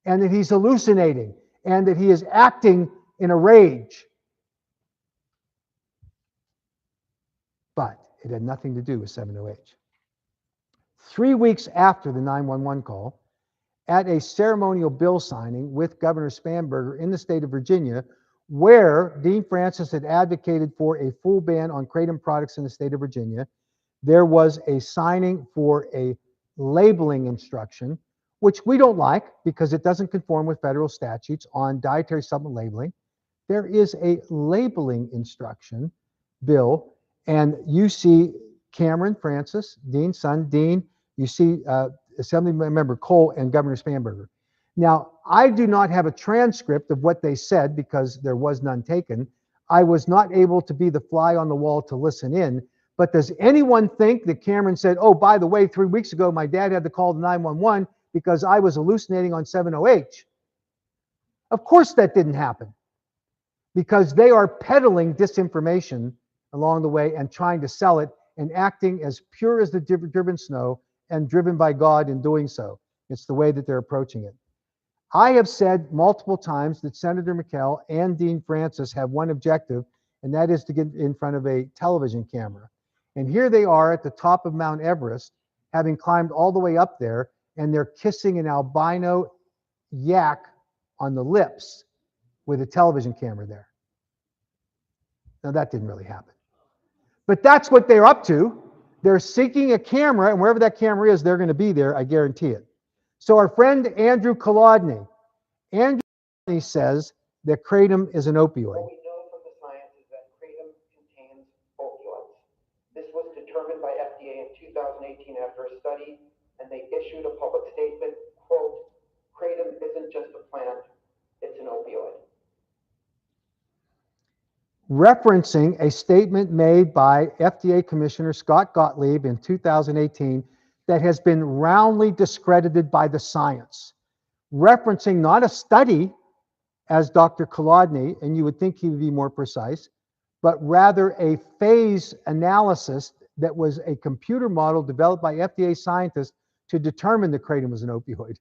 and that he's hallucinating and that he is acting in a rage. But it had nothing to do with 70H. 3 weeks after the 911 call, at a ceremonial bill signing with Governor Spanberger in the state of Virginia, where Dean Francis had advocated for a full ban on kratom products in the state of Virginia, there was a signing for a labeling instruction, which we don't like because it doesn't conform with federal statutes on dietary supplement labeling. There is a labeling instruction bill, and you see Cameron Francis, Dean's son, Dean, you see Assemblymember Cole and Governor Spanberger. Now, I do not have a transcript of what they said because there was none taken. I was not able to be the fly on the wall to listen in. But does anyone think that Cameron said, "Oh, by the way, 3 weeks ago, my dad had to call the 911 because I was hallucinating on 70H"? Of course that didn't happen, because they are peddling disinformation along the way and trying to sell it and acting as pure as the driven snow and driven by God in doing so. It's the way that they're approaching it. I have said multiple times that Senator McKell and Dean Francis have one objective, and that is to get in front of a television camera. And here they are at the top of Mount Everest, having climbed all the way up there, and they're kissing an albino yak on the lips with a television camera there. Now, that didn't really happen. But that's what they're up to. They're seeking a camera, and wherever that camera is, they're going to be there, I guarantee it. So our friend Andrew Kolodny says that kratom is an opioid. What we know from the science is that kratom contains opioids. This was determined by FDA in 2018 after a study, and they issued a public statement, quote, "Kratom isn't just a plant, it's an opioid." Referencing a statement made by FDA Commissioner Scott Gottlieb in 2018 that has been roundly discredited by the science. Referencing not a study, as Dr. Kolodny, and you would think he would be more precise, but rather a phase analysis that was a computer model developed by FDA scientists to determine that kratom was an opioid.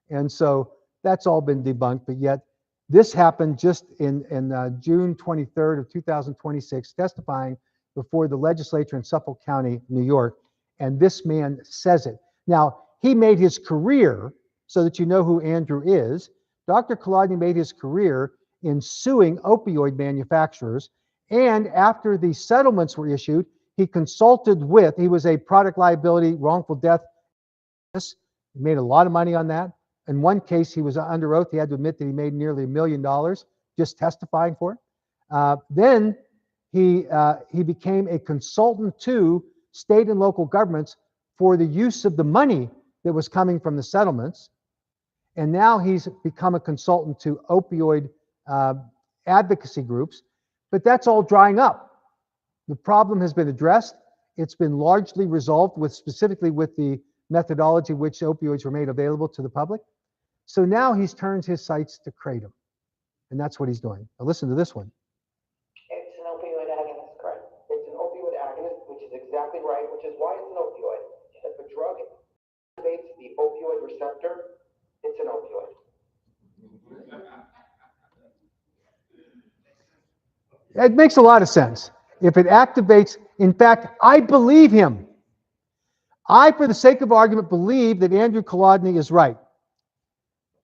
And so that's all been debunked, but yet this happened just in June 23rd of 2026, testifying before the legislature in Suffolk County, New York, and this man says it. Now, he made his career, so that you know who Andrew is. Dr. Kolodny made his career in suing opioid manufacturers, and after the settlements were issued, he was a product liability, wrongful death. He made a lot of money on that. In one case, he was under oath. He had to admit that he made nearly $1 million just testifying for it. Then he became a consultant to state and local governments for the use of the money that was coming from the settlements. And now he's become a consultant to opioid advocacy groups. But that's all drying up. The problem has been addressed. It's been largely resolved specifically with the methodology which opioids were made available to the public. So now he's turned his sights to kratom. And that's what he's doing. Now listen to this one. It's an opioid agonist, correct? It's an opioid agonist, which is exactly right, which is why it's an opioid. If a drug activates the opioid receptor, it's an opioid. It makes a lot of sense. If it activates, in fact, I believe him. I, for the sake of argument, believe that Andrew Kolodny is right.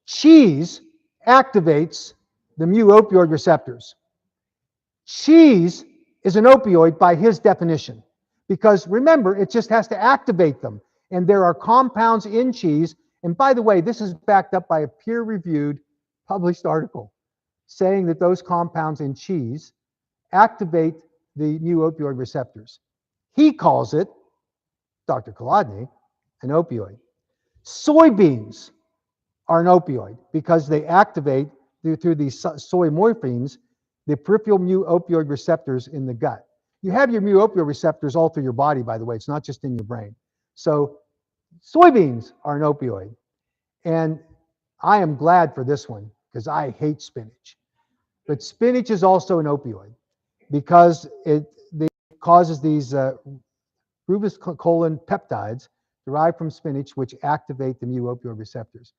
Cheese activates the mu opioid receptors. Cheese is an opioid by his definition. because remember, it just has to activate them. And there are compounds in cheese. And by the way, this is backed up by a peer-reviewed published article saying that those compounds in cheese activate the mu opioid receptors. He calls it, Dr. Kolodny, an opioid. Soybeans are an opioid because they activate through these soy morphines the peripheral mu opioid receptors in the gut. You have your mu opioid receptors all through your body, by the way. It's not just in your brain. So soybeans are an opioid. And I am glad for this one because I hate spinach. But spinach is also an opioid because it causes these riboscacolin peptides derived from spinach, which activate the mu opioid receptors.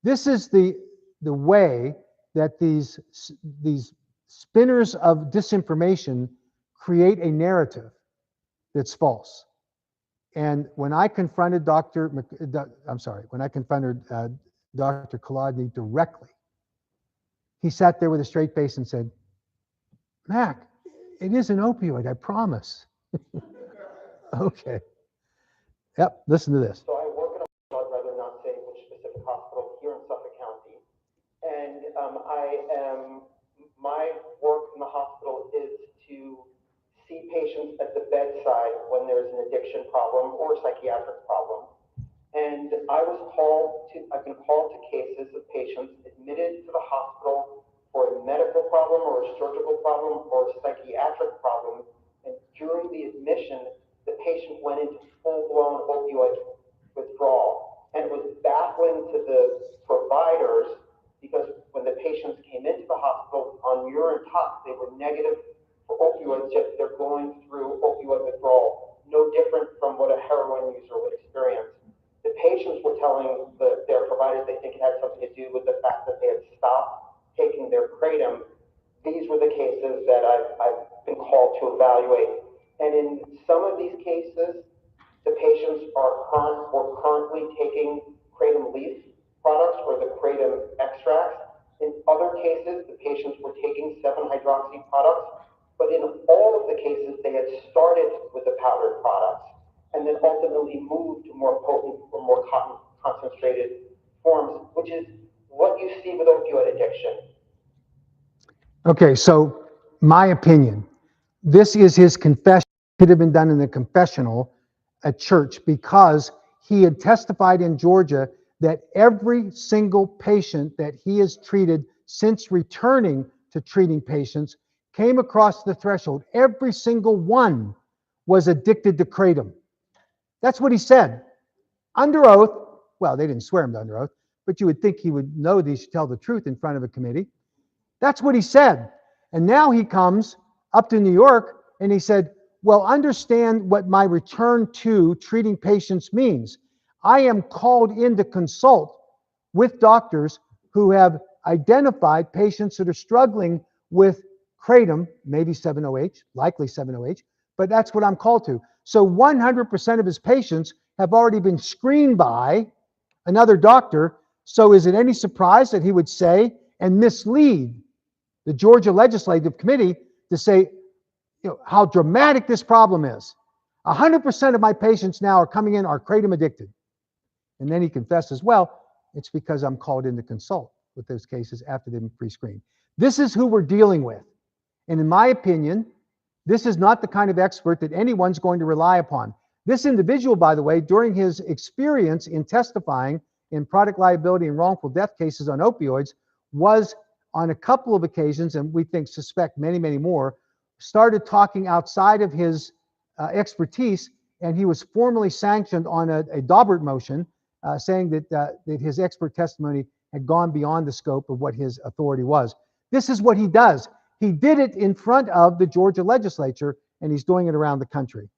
This is the way that these spinners of disinformation create a narrative that's false. And when I confronted Dr. Kolodny directly, he sat there with a straight face and said, Mac, it is an opioid, I promise. Okay. Yep, listen to this. So I work in I'd rather not say which specific hospital here in Suffolk County. And my work in the hospital is to see patients at the bedside when there's an addiction problem or a psychiatric problem. And I've been called to cases of patients admitted to the hospital for a medical problem or a surgical problem or a psychiatric problem. And during the admission, the patient went into full-blown opioid withdrawal. And it was baffling to the providers because when the patients came into the hospital on urine tox, they were negative for opioids, yet they're going through opioid withdrawal. No different from what a heroin user would experience. The patients were telling their providers they think it had something to do with the fact that they had stopped taking their kratom. These were the cases that I've been called to evaluate. And in some of these cases, the patients are currently taking kratom leaf products or the kratom extracts. In other cases, the patients were taking 7-hydroxy products, but in all of the cases, they had started with the powdered products and then ultimately moved to more potent or more concentrated forms, which is what you see with opioid addiction. Okay, so my opinion, this is his confession. It could have been done in the confessional at church because he had testified in Georgia that every single patient that he has treated since returning to treating patients came across the threshold. Every single one was addicted to kratom. That's what he said. Under oath, well, they didn't swear him to under oath, but you would think he would know that he should tell the truth in front of a committee. That's what he said. And now he comes up to New York and he said, well, understand what my return to treating patients means. I am called in to consult with doctors who have identified patients that are struggling with kratom, maybe 7-OH, likely 7-OH, but that's what I'm called to. So 100% of his patients have already been screened by another doctor. So is it any surprise that he would say and mislead the Georgia Legislative Committee to say, how dramatic this problem is? 100% of my patients now are coming in are kratom addicted. And then he confesses, well, it's because I'm called in to consult with those cases after they've been pre-screened. This is who we're dealing with. And in my opinion, this is not the kind of expert that anyone's going to rely upon. This individual, by the way, during his experience in testifying in product liability and wrongful death cases on opioids, was on a couple of occasions, and we suspect many, many more, started talking outside of his expertise, and he was formally sanctioned on a Daubert motion saying that his expert testimony had gone beyond the scope of what his authority was. This is what he does. He did it in front of the Georgia legislature, and he's doing it around the country.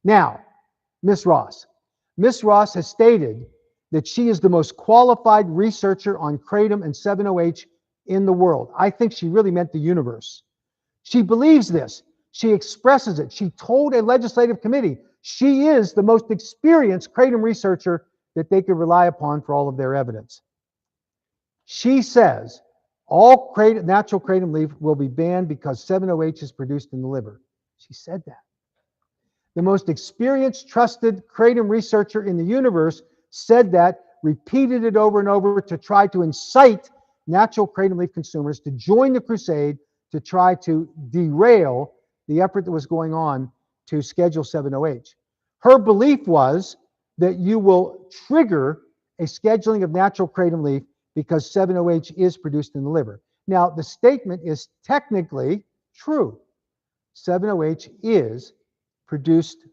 Now, Ms. Ross. Ms. Ross has stated that she is the most qualified researcher on kratom and 7-OH in the world. I think she really meant the universe. She believes this. She expresses it. She told a legislative committee she is the most experienced kratom researcher that they could rely upon for all of their evidence. She says all natural kratom leaf will be banned because 7-OH is produced in the liver. She said that. The most experienced, trusted kratom researcher in the universe said that, repeated it over and over to try to incite natural kratom leaf consumers to join the crusade to try to derail the effort that was going on to schedule 7-OH. Her belief was that you will trigger a scheduling of natural kratom leaf because 7-OH is produced in the liver. Now, the statement is technically true. 7-OH is produced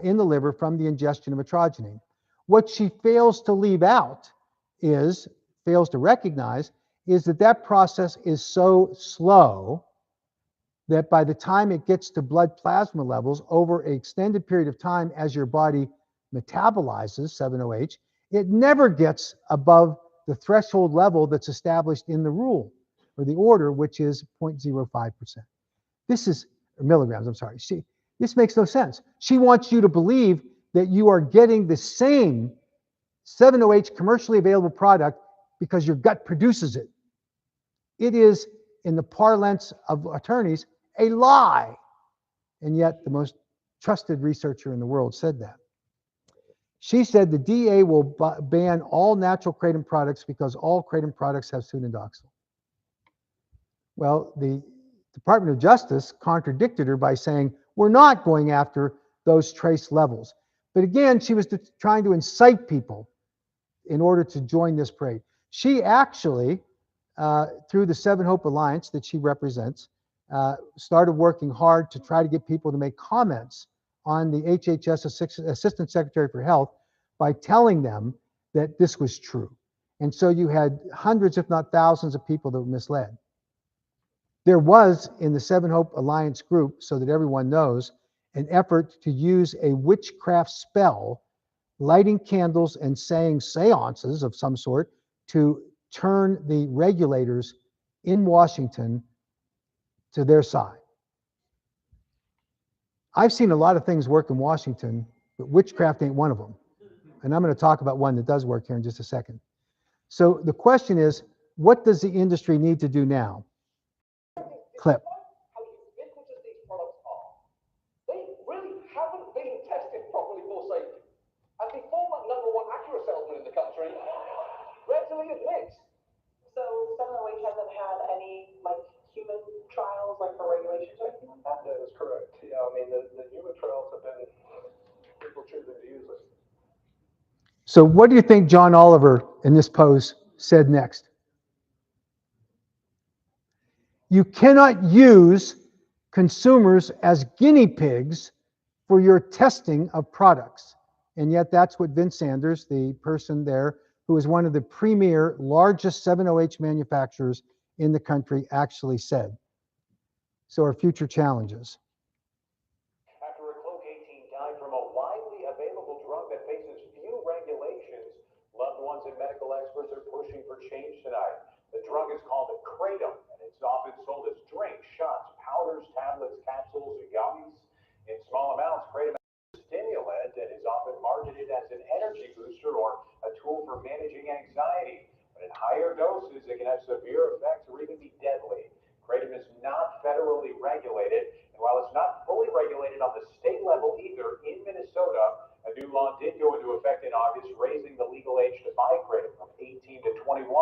in the liver from the ingestion of metrogenine. What she fails to leave out is, fails to recognize, is that that process is so slow that by the time it gets to blood plasma levels over an extended period of time as your body metabolizes 7-OH, it never gets above the threshold level that's established in the rule or the order, which is 0.05%. This is milligrams, I'm sorry. This makes no sense. She wants you to believe that you are getting the same 7-OH commercially available product because your gut produces it. It is, in the parlance of attorneys, a lie. And yet the most trusted researcher in the world said that. She said the DA will ban all natural kratom products because all kratom products have pseudodoxil. Well, the Department of Justice contradicted her by saying, we're not going after those trace levels. But again, she was trying to incite people in order to join this parade. She actually, through the Seven Hope Alliance that she represents, started working hard to try to get people to make comments on the HHS Assistant Secretary for Health by telling them that this was true. And so you had hundreds, if not thousands, of people that were misled. There was, in the Seven Hope Alliance group, so that everyone knows, an effort to use a witchcraft spell, lighting candles and saying seances of some sort, to turn the regulators in Washington to their side. I've seen a lot of things work in Washington, but witchcraft ain't one of them. And I'm going to talk about one that does work here in just a second. So the question is, what does the industry need to do now? Clip. How ubiquitous these products are. They really haven't been tested properly for safety. And the former #1 Acura salesman in the country readily admits. So 7-OH hasn't had any human trials for regulations or anything like that? That is correct. Yeah, I mean the human trials have been people choosing to use it. So what do you think John Oliver in this pose said next? You cannot use consumers as guinea pigs for your testing of products. And yet that's what Vince Sanders, the person there, who is one of the premier, largest 7-OH manufacturers in the country, actually said. So our future challenges. After a cocaine teen died from a widely available drug that faces few regulations, loved ones and medical experts are pushing for change tonight. The drug is called kratom, and it's often sold as drinks, shots, powders, tablets, capsules, and gummies. In small amounts, kratom is a stimulant and is often marketed as an energy booster or a tool for managing anxiety. But in higher doses, it can have severe effects or even be deadly. Kratom is not federally regulated, and while it's not fully regulated on the state level either, in Minnesota, a new law did go into effect in August, raising the legal age to buy kratom from 18 to 21.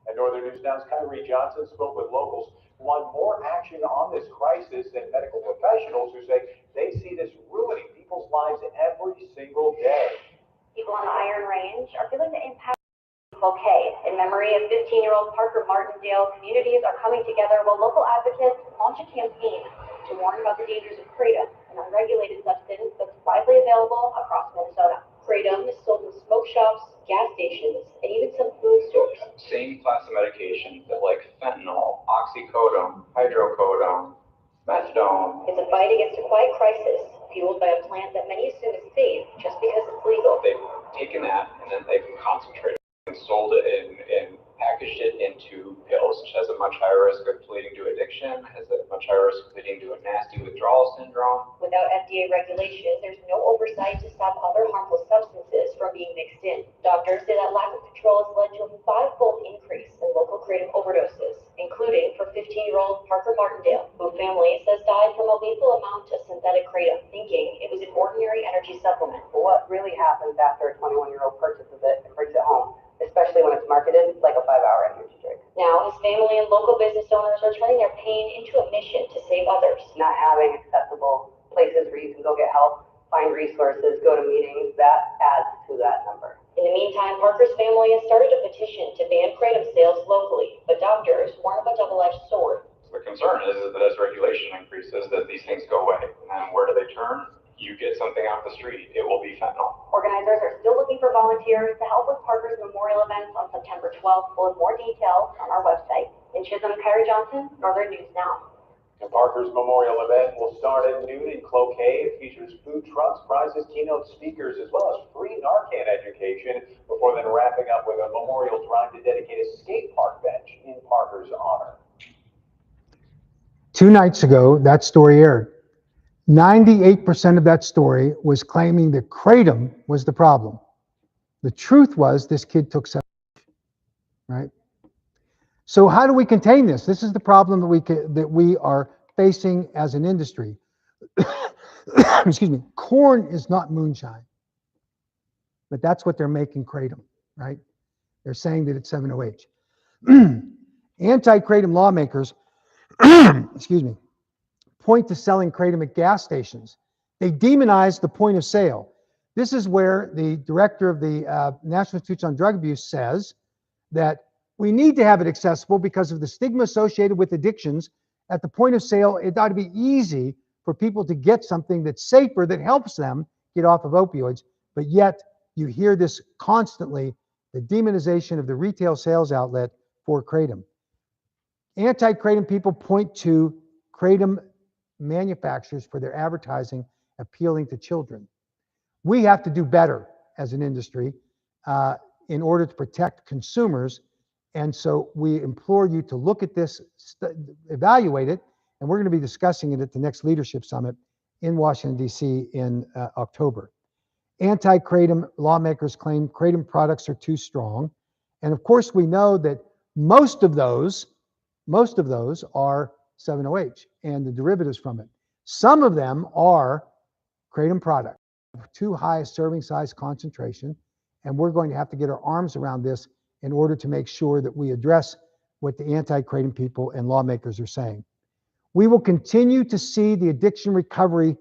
And Northern News Now's Kyrie Johnson spoke with locals who want more action on this crisis than medical professionals who say they see this ruining people's lives every single day. People on the Iron Range are feeling the impact of bouquet. In memory of 15-year-old Parker Martindale, communities are coming together while local advocates launch a campaign to warn about the dangers of kratom, an unregulated substance that's widely available across Minnesota. Kratom is sold in smoke shops, gas stations, and even some food stores. Same class of medications that like fentanyl, oxycodone, hydrocodone, methadone. It's a fight against a quiet crisis fueled by a plant that many assume is safe just because it's legal. They've taken that and then they've concentrated and sold it and packaged it into pills, which has a much higher risk of leading to addiction, has a much higher risk of leading to a nasty withdrawal syndrome. Without FDA regulation, there's no oversight to stop other harmful substances from being mixed in. Doctors say that lack of control has led to a 5-fold increase in local kratom overdoses, including for 15-year-old Parker Martindale, who family says died from a lethal amount of synthetic kratom, thinking it was an ordinary energy supplement. But what really happens after a 21-year-old purchases it and brings it home, especially when it's marketed like a 5-hour energy drink? Now, his family and local business owners are turning their pain into a mission to save others. Not having accessible places where you can go get help, find resources, go to meetings, that adds to that number. In the meantime, Parker's family has started a petition to ban kratom sales locally, but doctors warn of a double-edged sword. The concern is that as regulation increases, that these things go away. And where do they turn? You get something off the street, it will be fentanyl. Organizers are still looking for volunteers to help with Parker's memorial events on September 12th. We'll have more details on our website. In Chisholm, Kyrie Johnson, Northern News Now. The Parker's Memorial event will start at noon in Cloquet. It features food trucks, prizes, keynote speakers, as well as free Narcan education, before then wrapping up with a memorial drive to dedicate a skate park bench in Parker's honor. 2 nights ago, that story aired. 98% of that story was claiming that kratom was the problem. The truth was this kid took 7, right? So how do we contain this? This is the problem that we are facing as an industry. Excuse me. Corn is not moonshine, but that's what they're making kratom, right? They're saying that it's 7-OH. Anti-kratom lawmakers, excuse me, point to selling kratom at gas stations. They demonize the point of sale. This is where the director of the National Institute on Drug Abuse says that we need to have it accessible because of the stigma associated with addictions. At the point of sale, it ought to be easy for people to get something that's safer, that helps them get off of opioids. But yet you hear this constantly, the demonization of the retail sales outlet for kratom. Anti-kratom people point to kratom manufacturers for their advertising appealing to children. We have to do better as an industry in order to protect consumers. And so we implore you to look at this, evaluate it, and we're going to be discussing it at the next Leadership Summit in Washington, D.C. in October. Anti-kratom lawmakers claim kratom products are too strong. And of course, we know that most of those are 7-OH and the derivatives from it. Some of them are kratom products, too high a serving size concentration, and we're going to have to get our arms around this in order to make sure that we address what the anti-kratom people and lawmakers are saying. We will continue to see the addiction recovery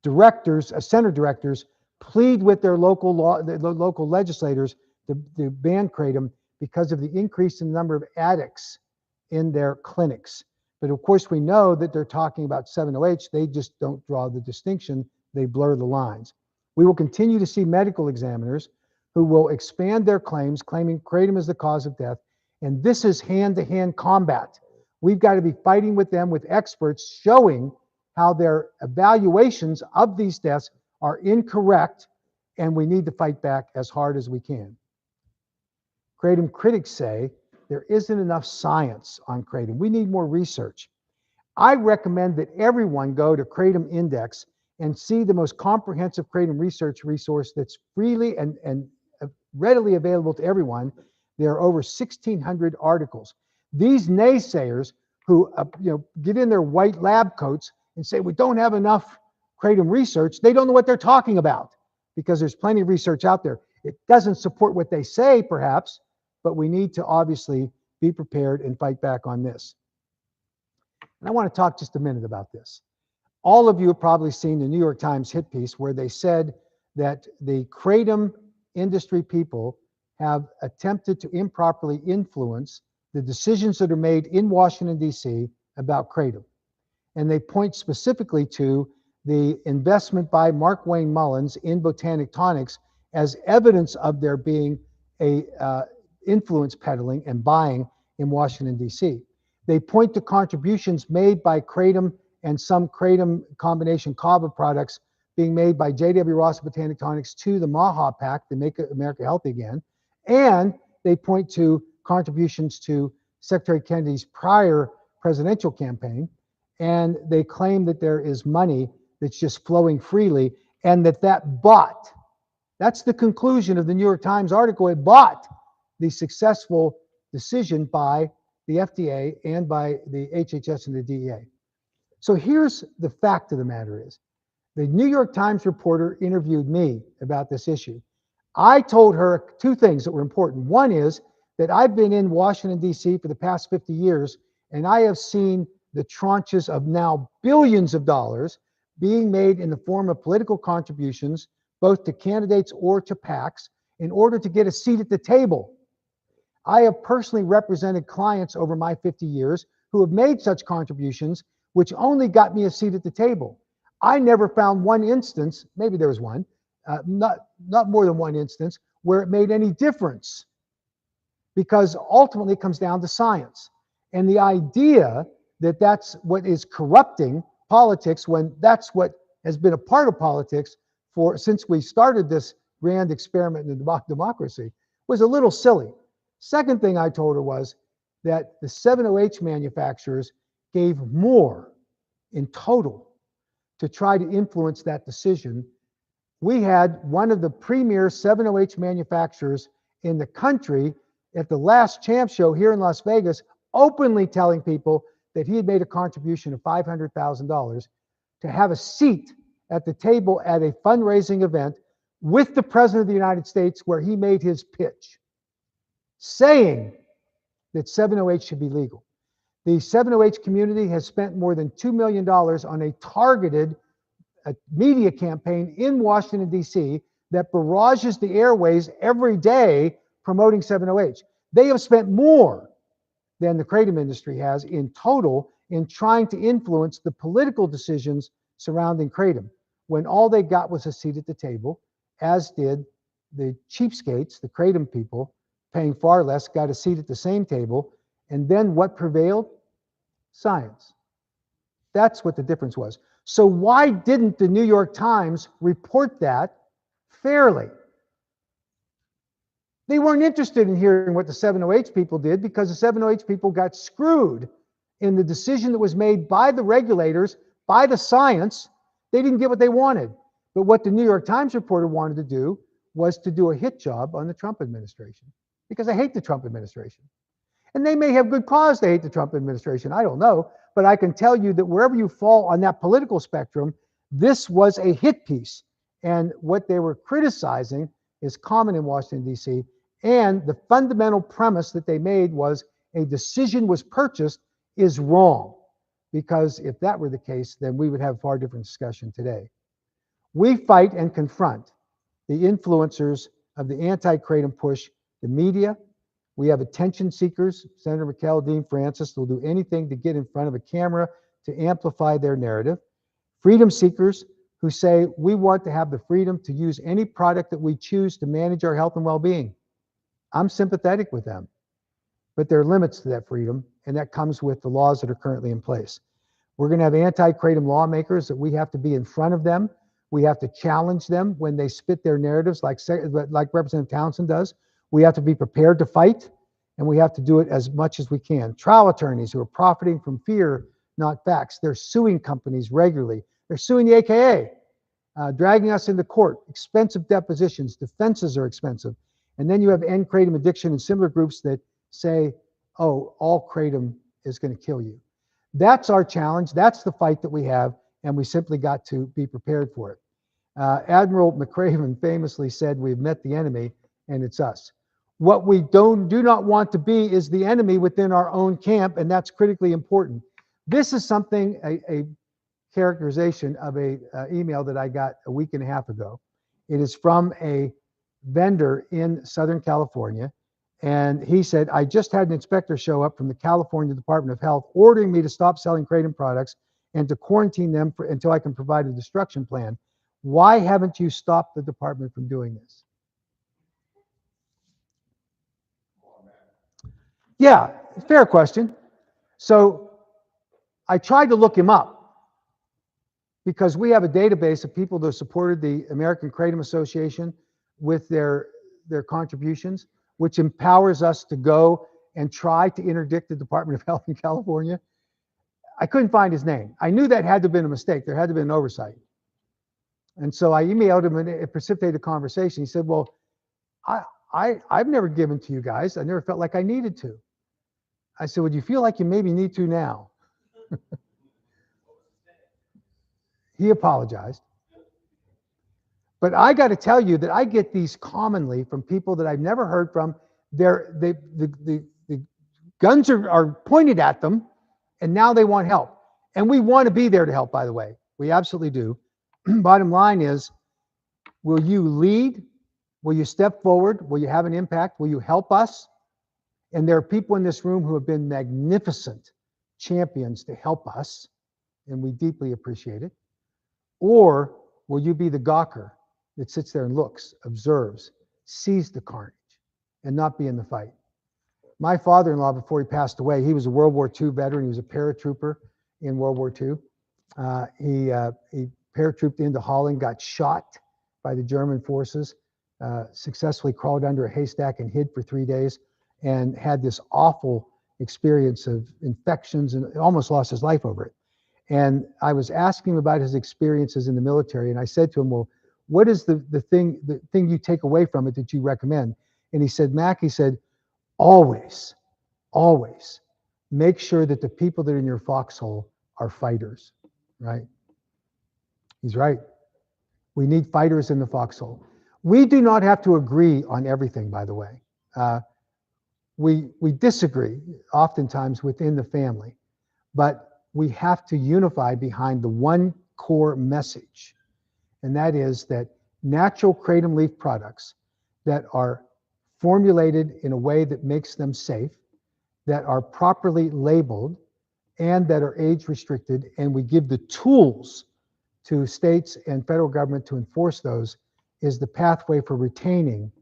directors, center directors, plead with their local legislators to ban kratom because of the increase in the number of addicts in their clinics. But of course, we know that they're talking about 7-OH. They just don't draw the distinction. They blur the lines. We will continue to see medical examiners who will expand their claims, claiming kratom is the cause of death. And this is hand-to-hand combat. We've got to be fighting with them, with experts, showing how their evaluations of these deaths are incorrect, and we need to fight back as hard as we can. Kratom critics say there isn't enough science on kratom. We need more research. I recommend that everyone go to Kratom Index and see the most comprehensive kratom research resource that's freely and readily available to everyone. There are over 1,600 articles. These naysayers who get in their white lab coats and say we don't have enough kratom research, they don't know what they're talking about, because there's plenty of research out there. It doesn't support what they say, perhaps, but we need to obviously be prepared and fight back on this. And I want to talk just a minute about this. All of you have probably seen the New York Times hit piece where they said that the kratom industry people have attempted to improperly influence the decisions that are made in Washington, D.C. about kratom. And they point specifically to the investment by Mark Wayne Mullins in Botanic Tonics as evidence of there being a influence peddling and buying in Washington, D.C. They point to contributions made by kratom and some kratom combination kava products being made by J.W. Ross Botanic Tonics to the MAHA PAC, to Make America Healthy Again. And they point to contributions to Secretary Kennedy's prior presidential campaign. And they claim that there is money that's just flowing freely, and that bought. That's the conclusion of the New York Times article. It bought the successful decision by the FDA and by the HHS and the DEA. So here's the fact of the matter is, the New York Times reporter interviewed me about this issue. I told her two things that were important. One is that I've been in Washington, D.C. for the past 50 years, and I have seen the tranches of now billions of dollars being made in the form of political contributions, both to candidates or to PACs, in order to get a seat at the table. I have personally represented clients over my 50 years who have made such contributions, which only got me a seat at the table. I never found one instance, maybe there was one, not more than one instance, where it made any difference, because ultimately it comes down to science. And the idea that that's what is corrupting politics, when that's what has been a part of politics since we started this grand experiment in democracy, was a little silly. Second thing I told her was that the 7-OH manufacturers gave more in total to try to influence that decision. We had one of the premier 7-OH manufacturers in the country at the last CHAMPS show here in Las Vegas, openly telling people that he had made a contribution of $500,000 to have a seat at the table at a fundraising event with the President of the United States, where he made his pitch, saying that 7-OH should be legal. The 7-OH community has spent more than $2 million on a targeted media campaign in Washington, D.C. that barrages the airways every day promoting 7-OH. They have spent more than the kratom industry has in total in trying to influence the political decisions surrounding kratom, when all they got was a seat at the table, as did the cheapskates, the kratom people, paying far less, got a seat at the same table. And then what prevailed? Science. That's what the difference was. So why didn't the New York Times report that fairly? They weren't interested in hearing what the 7-OH people did, because the 7-OH people got screwed in the decision that was made by the regulators, by the science. They didn't get what they wanted. But what the New York Times reporter wanted to do was to do a hit job on the Trump administration, because I hate the Trump administration. And they may have good cause to hate the Trump administration, I don't know. But I can tell you that wherever you fall on that political spectrum, this was a hit piece. And what they were criticizing is common in Washington, D.C. And the fundamental premise that they made was a decision was purchased is wrong. Because if that were the case, then we would have a far different discussion today. We fight and confront the influencers of the anti-kratom push, the media. We have attention seekers, Senator McKell, Dean Francis, will do anything to get in front of a camera to amplify their narrative. Freedom seekers who say we want to have the freedom to use any product that we choose to manage our health and well-being. I'm sympathetic with them, but there are limits to that freedom, and that comes with the laws that are currently in place. We're going to have anti-kratom lawmakers that we have to be in front of them. We have to challenge them when they spit their narratives like Representative Townsend does. We have to be prepared to fight, and we have to do it as much as we can. Trial attorneys who are profiting from fear, not facts. They're suing companies regularly. They're suing the AKA, dragging us into court, expensive depositions, defenses are expensive. And then you have End Kratom Addiction and similar groups that say, oh, all kratom is going to kill you. That's our challenge. That's the fight that we have, and we simply got to be prepared for it. Admiral McRaven famously said, we've met the enemy, and it's us. What we do not want to be is the enemy within our own camp, and that's critically important. This is something, a characterization of a email that I got a week and a half ago. It is from a vendor in Southern California, and he said, I just had an inspector show up from the California Department of Health ordering me to stop selling kratom products and to quarantine them until I can provide a destruction plan. Why haven't you stopped the department from doing this? Yeah, fair question. So I tried to look him up, because we have a database of people that supported the American Kratom Association with their contributions, which empowers us to go and try to interdict the Department of Health in California. I couldn't find his name. I knew that had to have been a mistake. There had to have been an oversight. And so I emailed him, and it precipitated a conversation. He said, well, I've never given to you guys. I never felt like I needed to. I said, well, do you feel like you maybe need to now? He apologized. But I got to tell you that I get these commonly from people that I've never heard from. The guns are pointed at them, and now they want help. And we want to be there to help, by the way. We absolutely do. Bottom line is, will you lead? Will you step forward? Will you have an impact? Will you help us? And there are people in this room who have been magnificent champions to help us, and we deeply appreciate it. Or will you be the gawker that sits there and looks, observes, sees the carnage, and not be in the fight? My father-in-law, before he passed away, he was a World War II veteran. He was a paratrooper in World War II. He paratrooped into Holland, got shot by the German forces, successfully crawled under a haystack and hid for 3 days, and had this awful experience of infections and almost lost his life over it. And I was asking him about his experiences in the military, and I said to him, well, what is the thing you take away from it that you recommend? And he said, Mac, he said, always make sure that the people that are in your foxhole are fighters, right? He's right. We need fighters in the foxhole. We do not have to agree on everything, by the way. We disagree oftentimes within the family, but we have to unify behind the one core message, and that is that natural kratom leaf products that are formulated in a way that makes them safe, that are properly labeled, and that are age restricted, and we give the tools to states and federal government to enforce those, is the pathway for retaining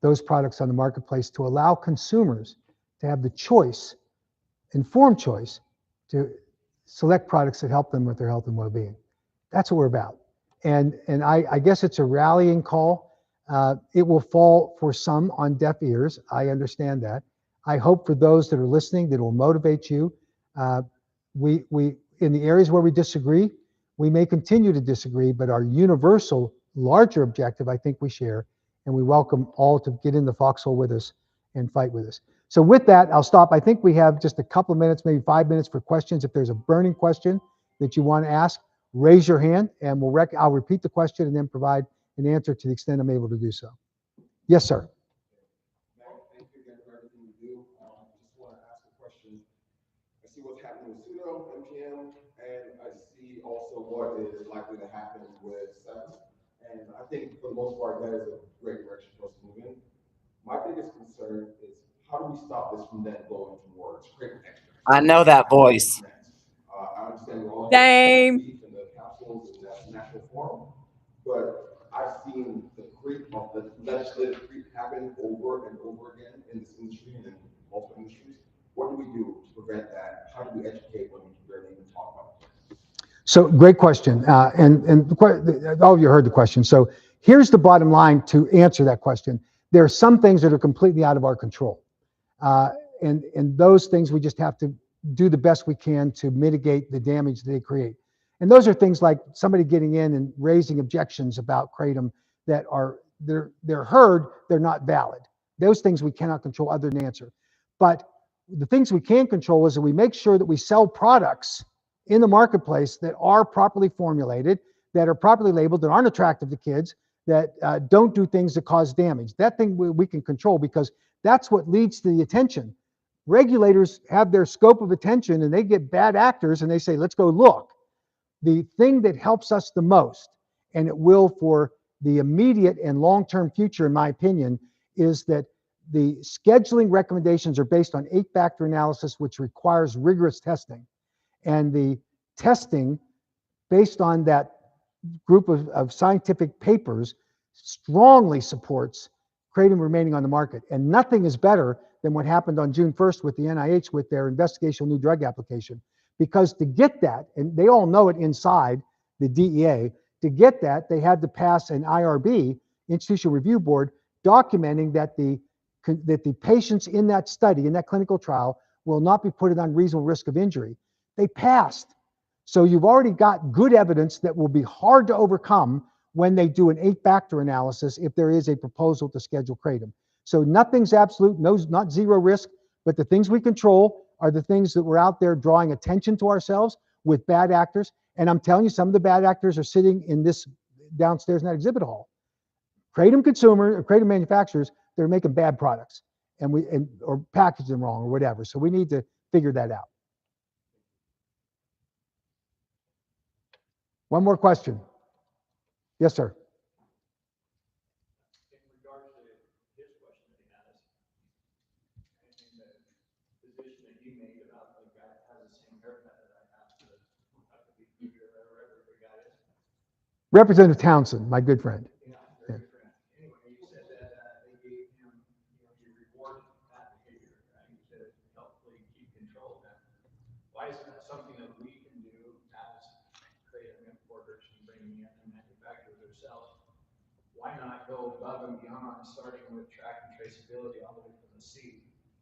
those products on the marketplace, to allow consumers to have the choice, informed choice, to select products that help them with their health and well-being. That's what we're about. And I guess it's a rallying call. It will fall for some on deaf ears. I understand that. I hope for those that are listening that it will motivate you. We in the areas where we disagree, we may continue to disagree, but our universal, larger objective, I think we share, and we welcome all to get in the foxhole with us and fight with us. So with that, I'll stop. I think we have just a couple of minutes, maybe 5 minutes for questions. If there's a burning question that you want to ask, raise your hand, and I'll repeat the question and then provide an answer to the extent I'm able to do so. Yes, sir. Thank you again for everything you do. I just want to ask a question. I see what's happening with pseudo MGM, and I see also what is likely to happen with CHAMPS. And I think for the most part, that is a great direction for us to move in. My biggest concern is, how do we stop this from then going towards kratom extracts? I know that voice. I understand we're all Same. in the capsules and that's natural form, but I've seen the creep of the legislative creep happen over and over again in this industry and in multiple industries. What do we do to prevent that? How do we educate when we barely even talk about it? So great question. And all of you heard the question. So here's the bottom line to answer that question. There are some things that are completely out of our control. And those things we just have to do the best we can to mitigate the damage they create. And those are things like somebody getting in and raising objections about kratom that are, they're heard, they're not valid. Those things we cannot control other than answer. But the things we can control is that we make sure that we sell products in the marketplace that are properly formulated, that are properly labeled, that aren't attractive to kids, that don't do things that cause damage. That thing we can control, because that's what leads to the attention. Regulators have their scope of attention and they get bad actors and they say, let's go look. The thing that helps us the most, and it will for the immediate and long-term future, in my opinion, is that the scheduling recommendations are based on 8-factor analysis, which requires rigorous testing. And the testing based on that group of scientific papers strongly supports kratom remaining on the market. And nothing is better than what happened on June 1st with the NIH with their investigational new drug application. Because to get that, and they all know it inside the DEA, to get that, they had to pass an IRB, Institutional Review Board, documenting that the patients in that study, in that clinical trial, will not be put at unreasonable risk of injury. They passed. So you've already got good evidence that will be hard to overcome when they do an 8-factor analysis if there is a proposal to schedule kratom. So nothing's absolute, no, not zero risk, but the things we control are the things that we're out there drawing attention to ourselves with bad actors. And I'm telling you, some of the bad actors are sitting in this downstairs in that exhibit hall. Kratom manufacturers, they're making bad products or package them wrong or whatever. So we need to figure that out. One more question. Yes, sir. In regards to his question that he has, and the position that you made about the guy that has the same haircut that I have to be wherever the guy is. Representative Townsend, my good friend. Yeah, very good friend. Anyway, you said that they gave him, you reward that behavior, right? To helpfully keep control of that. Why isn't that something that we can do as creative importers and bringing in and manufacturers ourselves? Why not go above and beyond, starting with track and traceability all the way from the seed,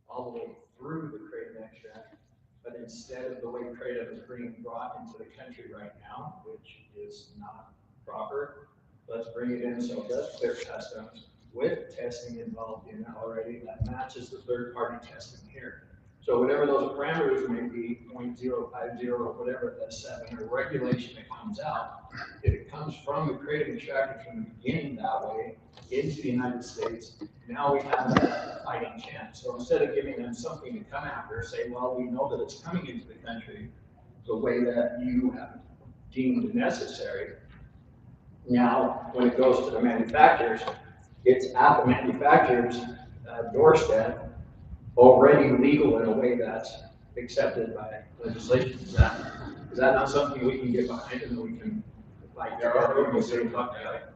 all the way through the kratom extract, but instead of the way kratom is being brought into the country right now, which is not proper, let's bring it in so it does clear customs with testing involved in it already that matches the third-party testing here. So whatever those parameters may be, 0.050 or whatever that 7 or regulation that comes out, if it comes from the kratom extractor from the beginning that way into the United States, now we have that fighting chance. So instead of giving them something to come after, say, well, we know that it's coming into the country the way that you have deemed necessary. Now, when it goes to the manufacturers, it's at the manufacturer's doorstep, already legal in a way that's accepted by legislation. Is that not something we can get behind and we can, like, there are people saying, fuck that.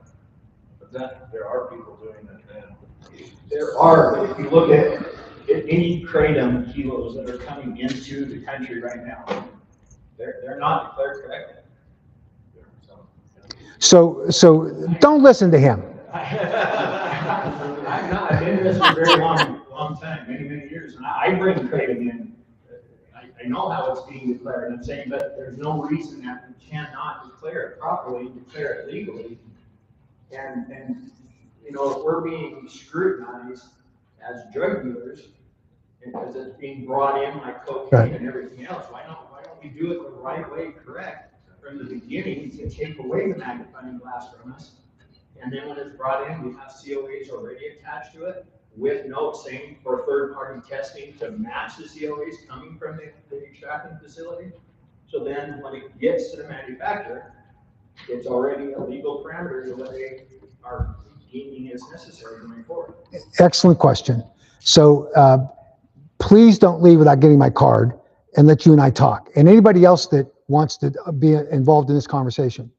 But that, there are people doing that now. There are, but if you look at any kratom kilos that are coming into the country right now, they're not declared correctly. So don't listen to him. I'm not, I've been in this for a very long time, many years, and I bring kratom in. I know how it's being declared. I'm saying that there's no reason that we cannot declare it properly, declare it legally. And you know, if we're being scrutinized as drug dealers, because it's being brought in like cocaine and everything else, why don't we do it the right way, correct, from the beginning to take away the magnifying glass from us? And then when it's brought in, we have COAs already attached to it with notes saying for third-party testing to match the COAs coming from the extracting facility. So then when it gets to the manufacturer, it's already a legal parameter of what they are deeming is necessary going forward. Excellent question. So please don't leave without getting my card and let you and I talk. And anybody else that wants to be involved in this conversation.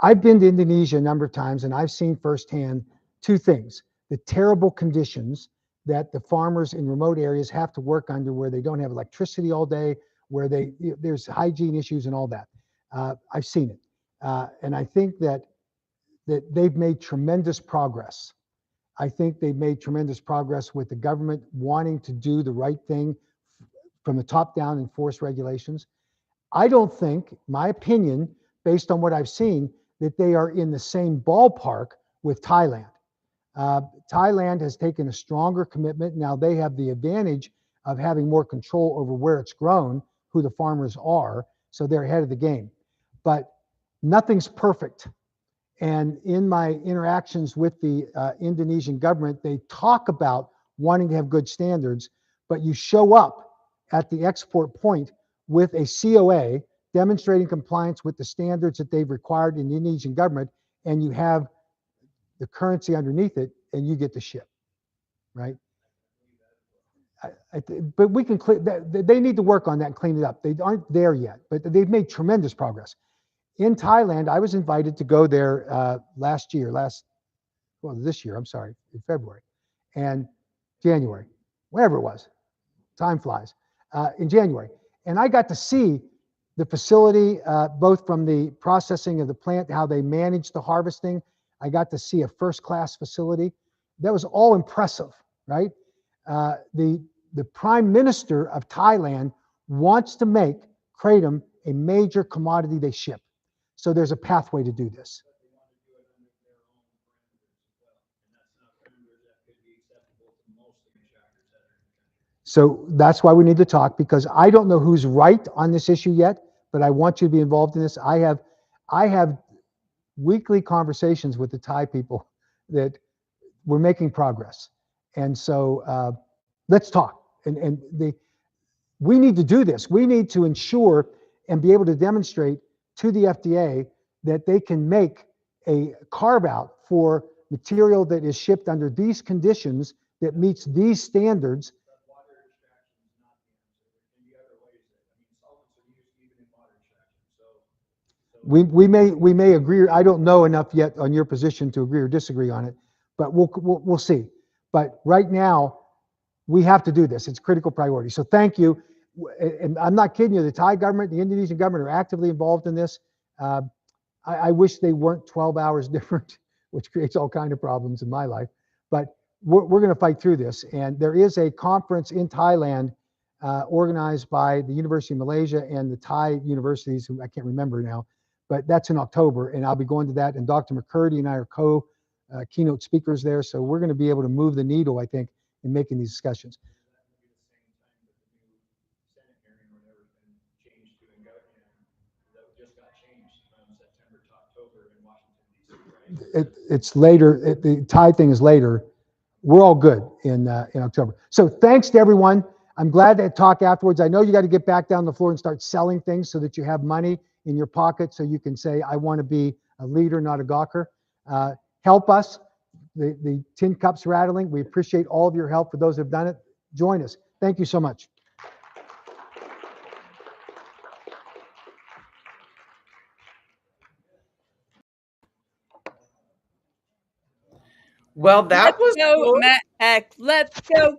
I've been to Indonesia a number of times and I've seen firsthand two things: the terrible conditions that the farmers in remote areas have to work under, where they don't have electricity all day, where there's hygiene issues and all that. I've seen it. And I think that they've made tremendous progress. I think they've made tremendous progress with the government wanting to do the right thing from the top down, enforce regulations. I don't think, my opinion, based on what I've seen, that they are in the same ballpark with Thailand. Thailand has taken a stronger commitment. Now they have the advantage of having more control over where it's grown, who the farmers are, so they're ahead of the game. But nothing's perfect. And in my interactions with the Indonesian government, they talk about wanting to have good standards, but you show up at the export point with a COA demonstrating compliance with the standards that they've required in the Indonesian government, and you have the currency underneath it, and you get to ship, right? But we can clear that. They need to work on that and clean it up. They aren't there yet, but they've made tremendous progress. In Thailand, I was invited to go there this year, in February and January, whatever it was. Time flies. In January. And I got to see the facility, both from the processing of the plant, how they manage the harvesting. I got to see a first-class facility. That was all impressive, right? The Prime Minister of Thailand wants to make kratom a major commodity they ship. So there's a pathway to do this. So that's why we need to talk, because I don't know who's right on this issue yet, but I want you to be involved in this. I have weekly conversations with the Thai people that we're making progress. And so let's talk. We need to do this. We need to ensure and be able to demonstrate to the FDA that they can make a carve out for material that is shipped under these conditions that meets these standards. Water extraction is not the answer. There can be other ways that, I mean, solvents are used even in water extraction. We may agree. I don't know enough yet on your position to agree or disagree on it, but we'll see. But right now, we have to do this. It's a critical priority. So thank you. And I'm not kidding you. The Thai government, the Indonesian government are actively involved in this. I wish they weren't 12 hours different, which creates all kinds of problems in my life. But we're going to fight through this. And there is a conference in Thailand organized by the University of Malaysia and the Thai universities, who I can't remember now, but that's in October. And I'll be going to that. And Dr. McCurdy and I are keynote speakers there. So we're going to be able to move the needle, I think, in making these discussions. It's later. The Thai thing is later. We're all good in October. So thanks to everyone. I'm glad to talk afterwards. I know you got to get back down the floor and start selling things so that you have money in your pocket so you can say, I want to be a leader, not a gawker. Help us. The tin cups rattling. We appreciate all of your help. For those who have done it, join us. Thank you so much. Well, that was go, cool. Mac. Let's go.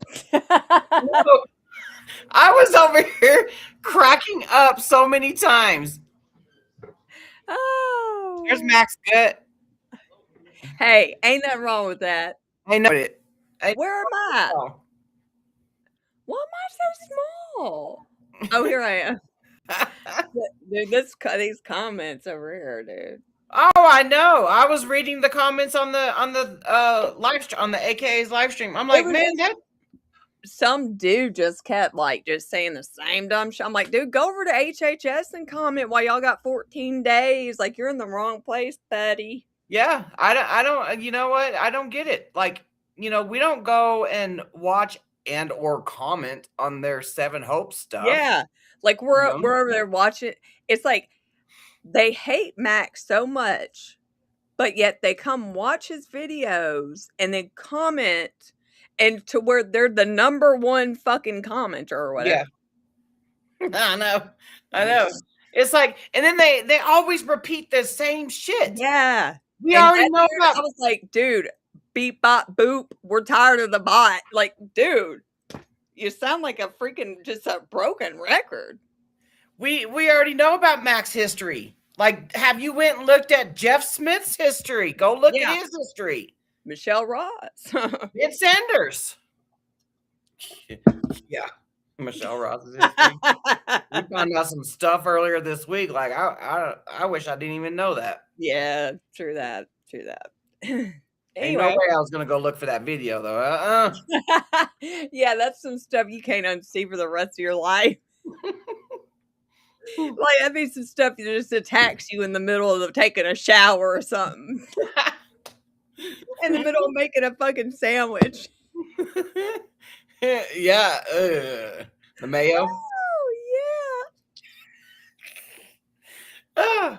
I was over here cracking up so many times. Oh. There's Max Gut. Hey, ain't nothing wrong with that. I know it. Where am I? Why am I so small? Oh, here I am. Dude, these comments over here, dude. Oh, I know. I was reading the comments on the live on the AKA's live stream. I'm like, man, that some dude just kept just saying the same dumb shit. I'm like, dude, go over to HHS and comment while y'all got 14 days. Like, you're in the wrong place, buddy. Yeah, I don't. You know what? I don't get it. Like, we don't go and watch and or comment on their Seven Hopes stuff. Yeah, like we're over there watching. It's like they hate Max so much, but yet they come watch his videos and then comment, and to where they're the #1 fucking commenter or whatever. Yeah, I know. It's like, and then they always repeat the same shit. Yeah, we already know about. I was like, dude, beep bop boop. We're tired of the bot. Like, dude, you sound like a freaking just a broken record. We already know about Mac's history. Like, have you went and looked at Jeff Smith's history? Go look at his history. Michelle Ross. It's Sanders. Yeah, Michelle Ross's history. We found out some stuff earlier this week. Like, I wish I didn't even know that. Yeah, true that. Anyway. Ain't no way I was gonna go look for that video though. Yeah, that's some stuff you can't unsee for the rest of your life. Like, that'd be some stuff that just attacks you in the middle of taking a shower or something. In the middle of making a fucking sandwich. Yeah. The mayo. Oh, yeah.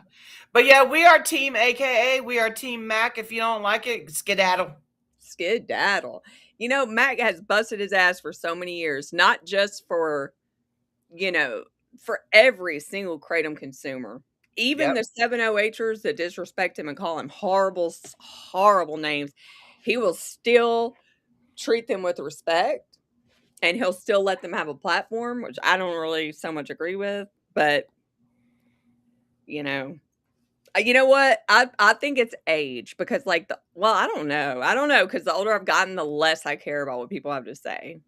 But yeah, we are Team AKA. We are Team Mac. If you don't like it, skedaddle. Skedaddle. Mac has busted his ass for so many years, not just for, for every single Kratom consumer. Even the 708ers that disrespect him and call him horrible, horrible names, he will still treat them with respect, and he'll still let them have a platform, which I don't really so much agree with. But, you know what? I think it's age because, I don't know because the older I've gotten, the less I care about what people have to say.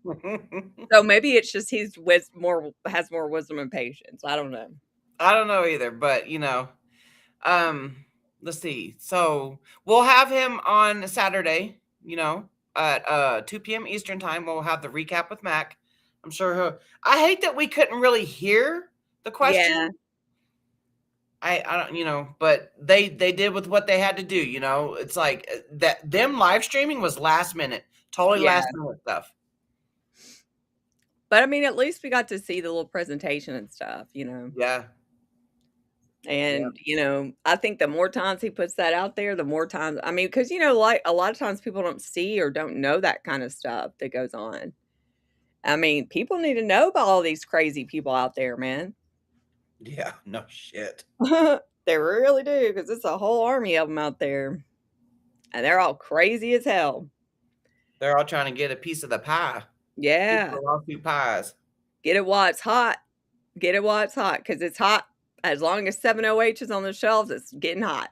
So maybe it's just has more wisdom and patience. I don't know. I don't know either, but let's see. So we'll have him on Saturday, at 2 p.m. Eastern time. We'll have the recap with Mac. I'm sure I hate that we couldn't really hear the question. I don't, but they did with what they had to do. It's like that. Them live streaming was last minute, totally Yeah. last minute stuff. But I mean, at least we got to see the little presentation and stuff, Yeah. And, I think the more times he puts that out there, the more times, I mean, because, like a lot of times people don't see or don't know that kind of stuff that goes on. I mean, people need to know about all these crazy people out there, man. Yeah. No shit. They really do, because it's a whole army of them out there. And they're all crazy as hell. They're all trying to get a piece of the pie. Yeah. People love two pies. Get it while it's hot. Get it while it's hot, because it's hot. As long as 7OH is on the shelves, it's getting hot.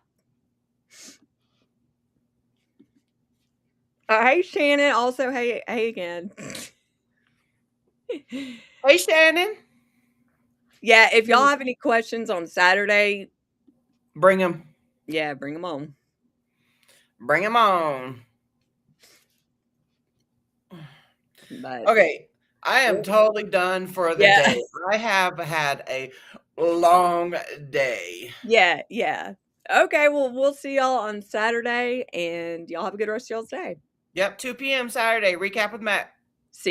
Hey, Shannon. Also, hey again. Hey, Shannon. Yeah, if y'all have any questions on Saturday, bring them. Yeah, bring them on. Bring them on. But, okay, I am totally done for the day. I have had a long day. Yeah. Okay, well, we'll see y'all on Saturday, and y'all have a good rest of y'all's day. Yep, 2 p.m. Saturday. Recap with Matt. See you.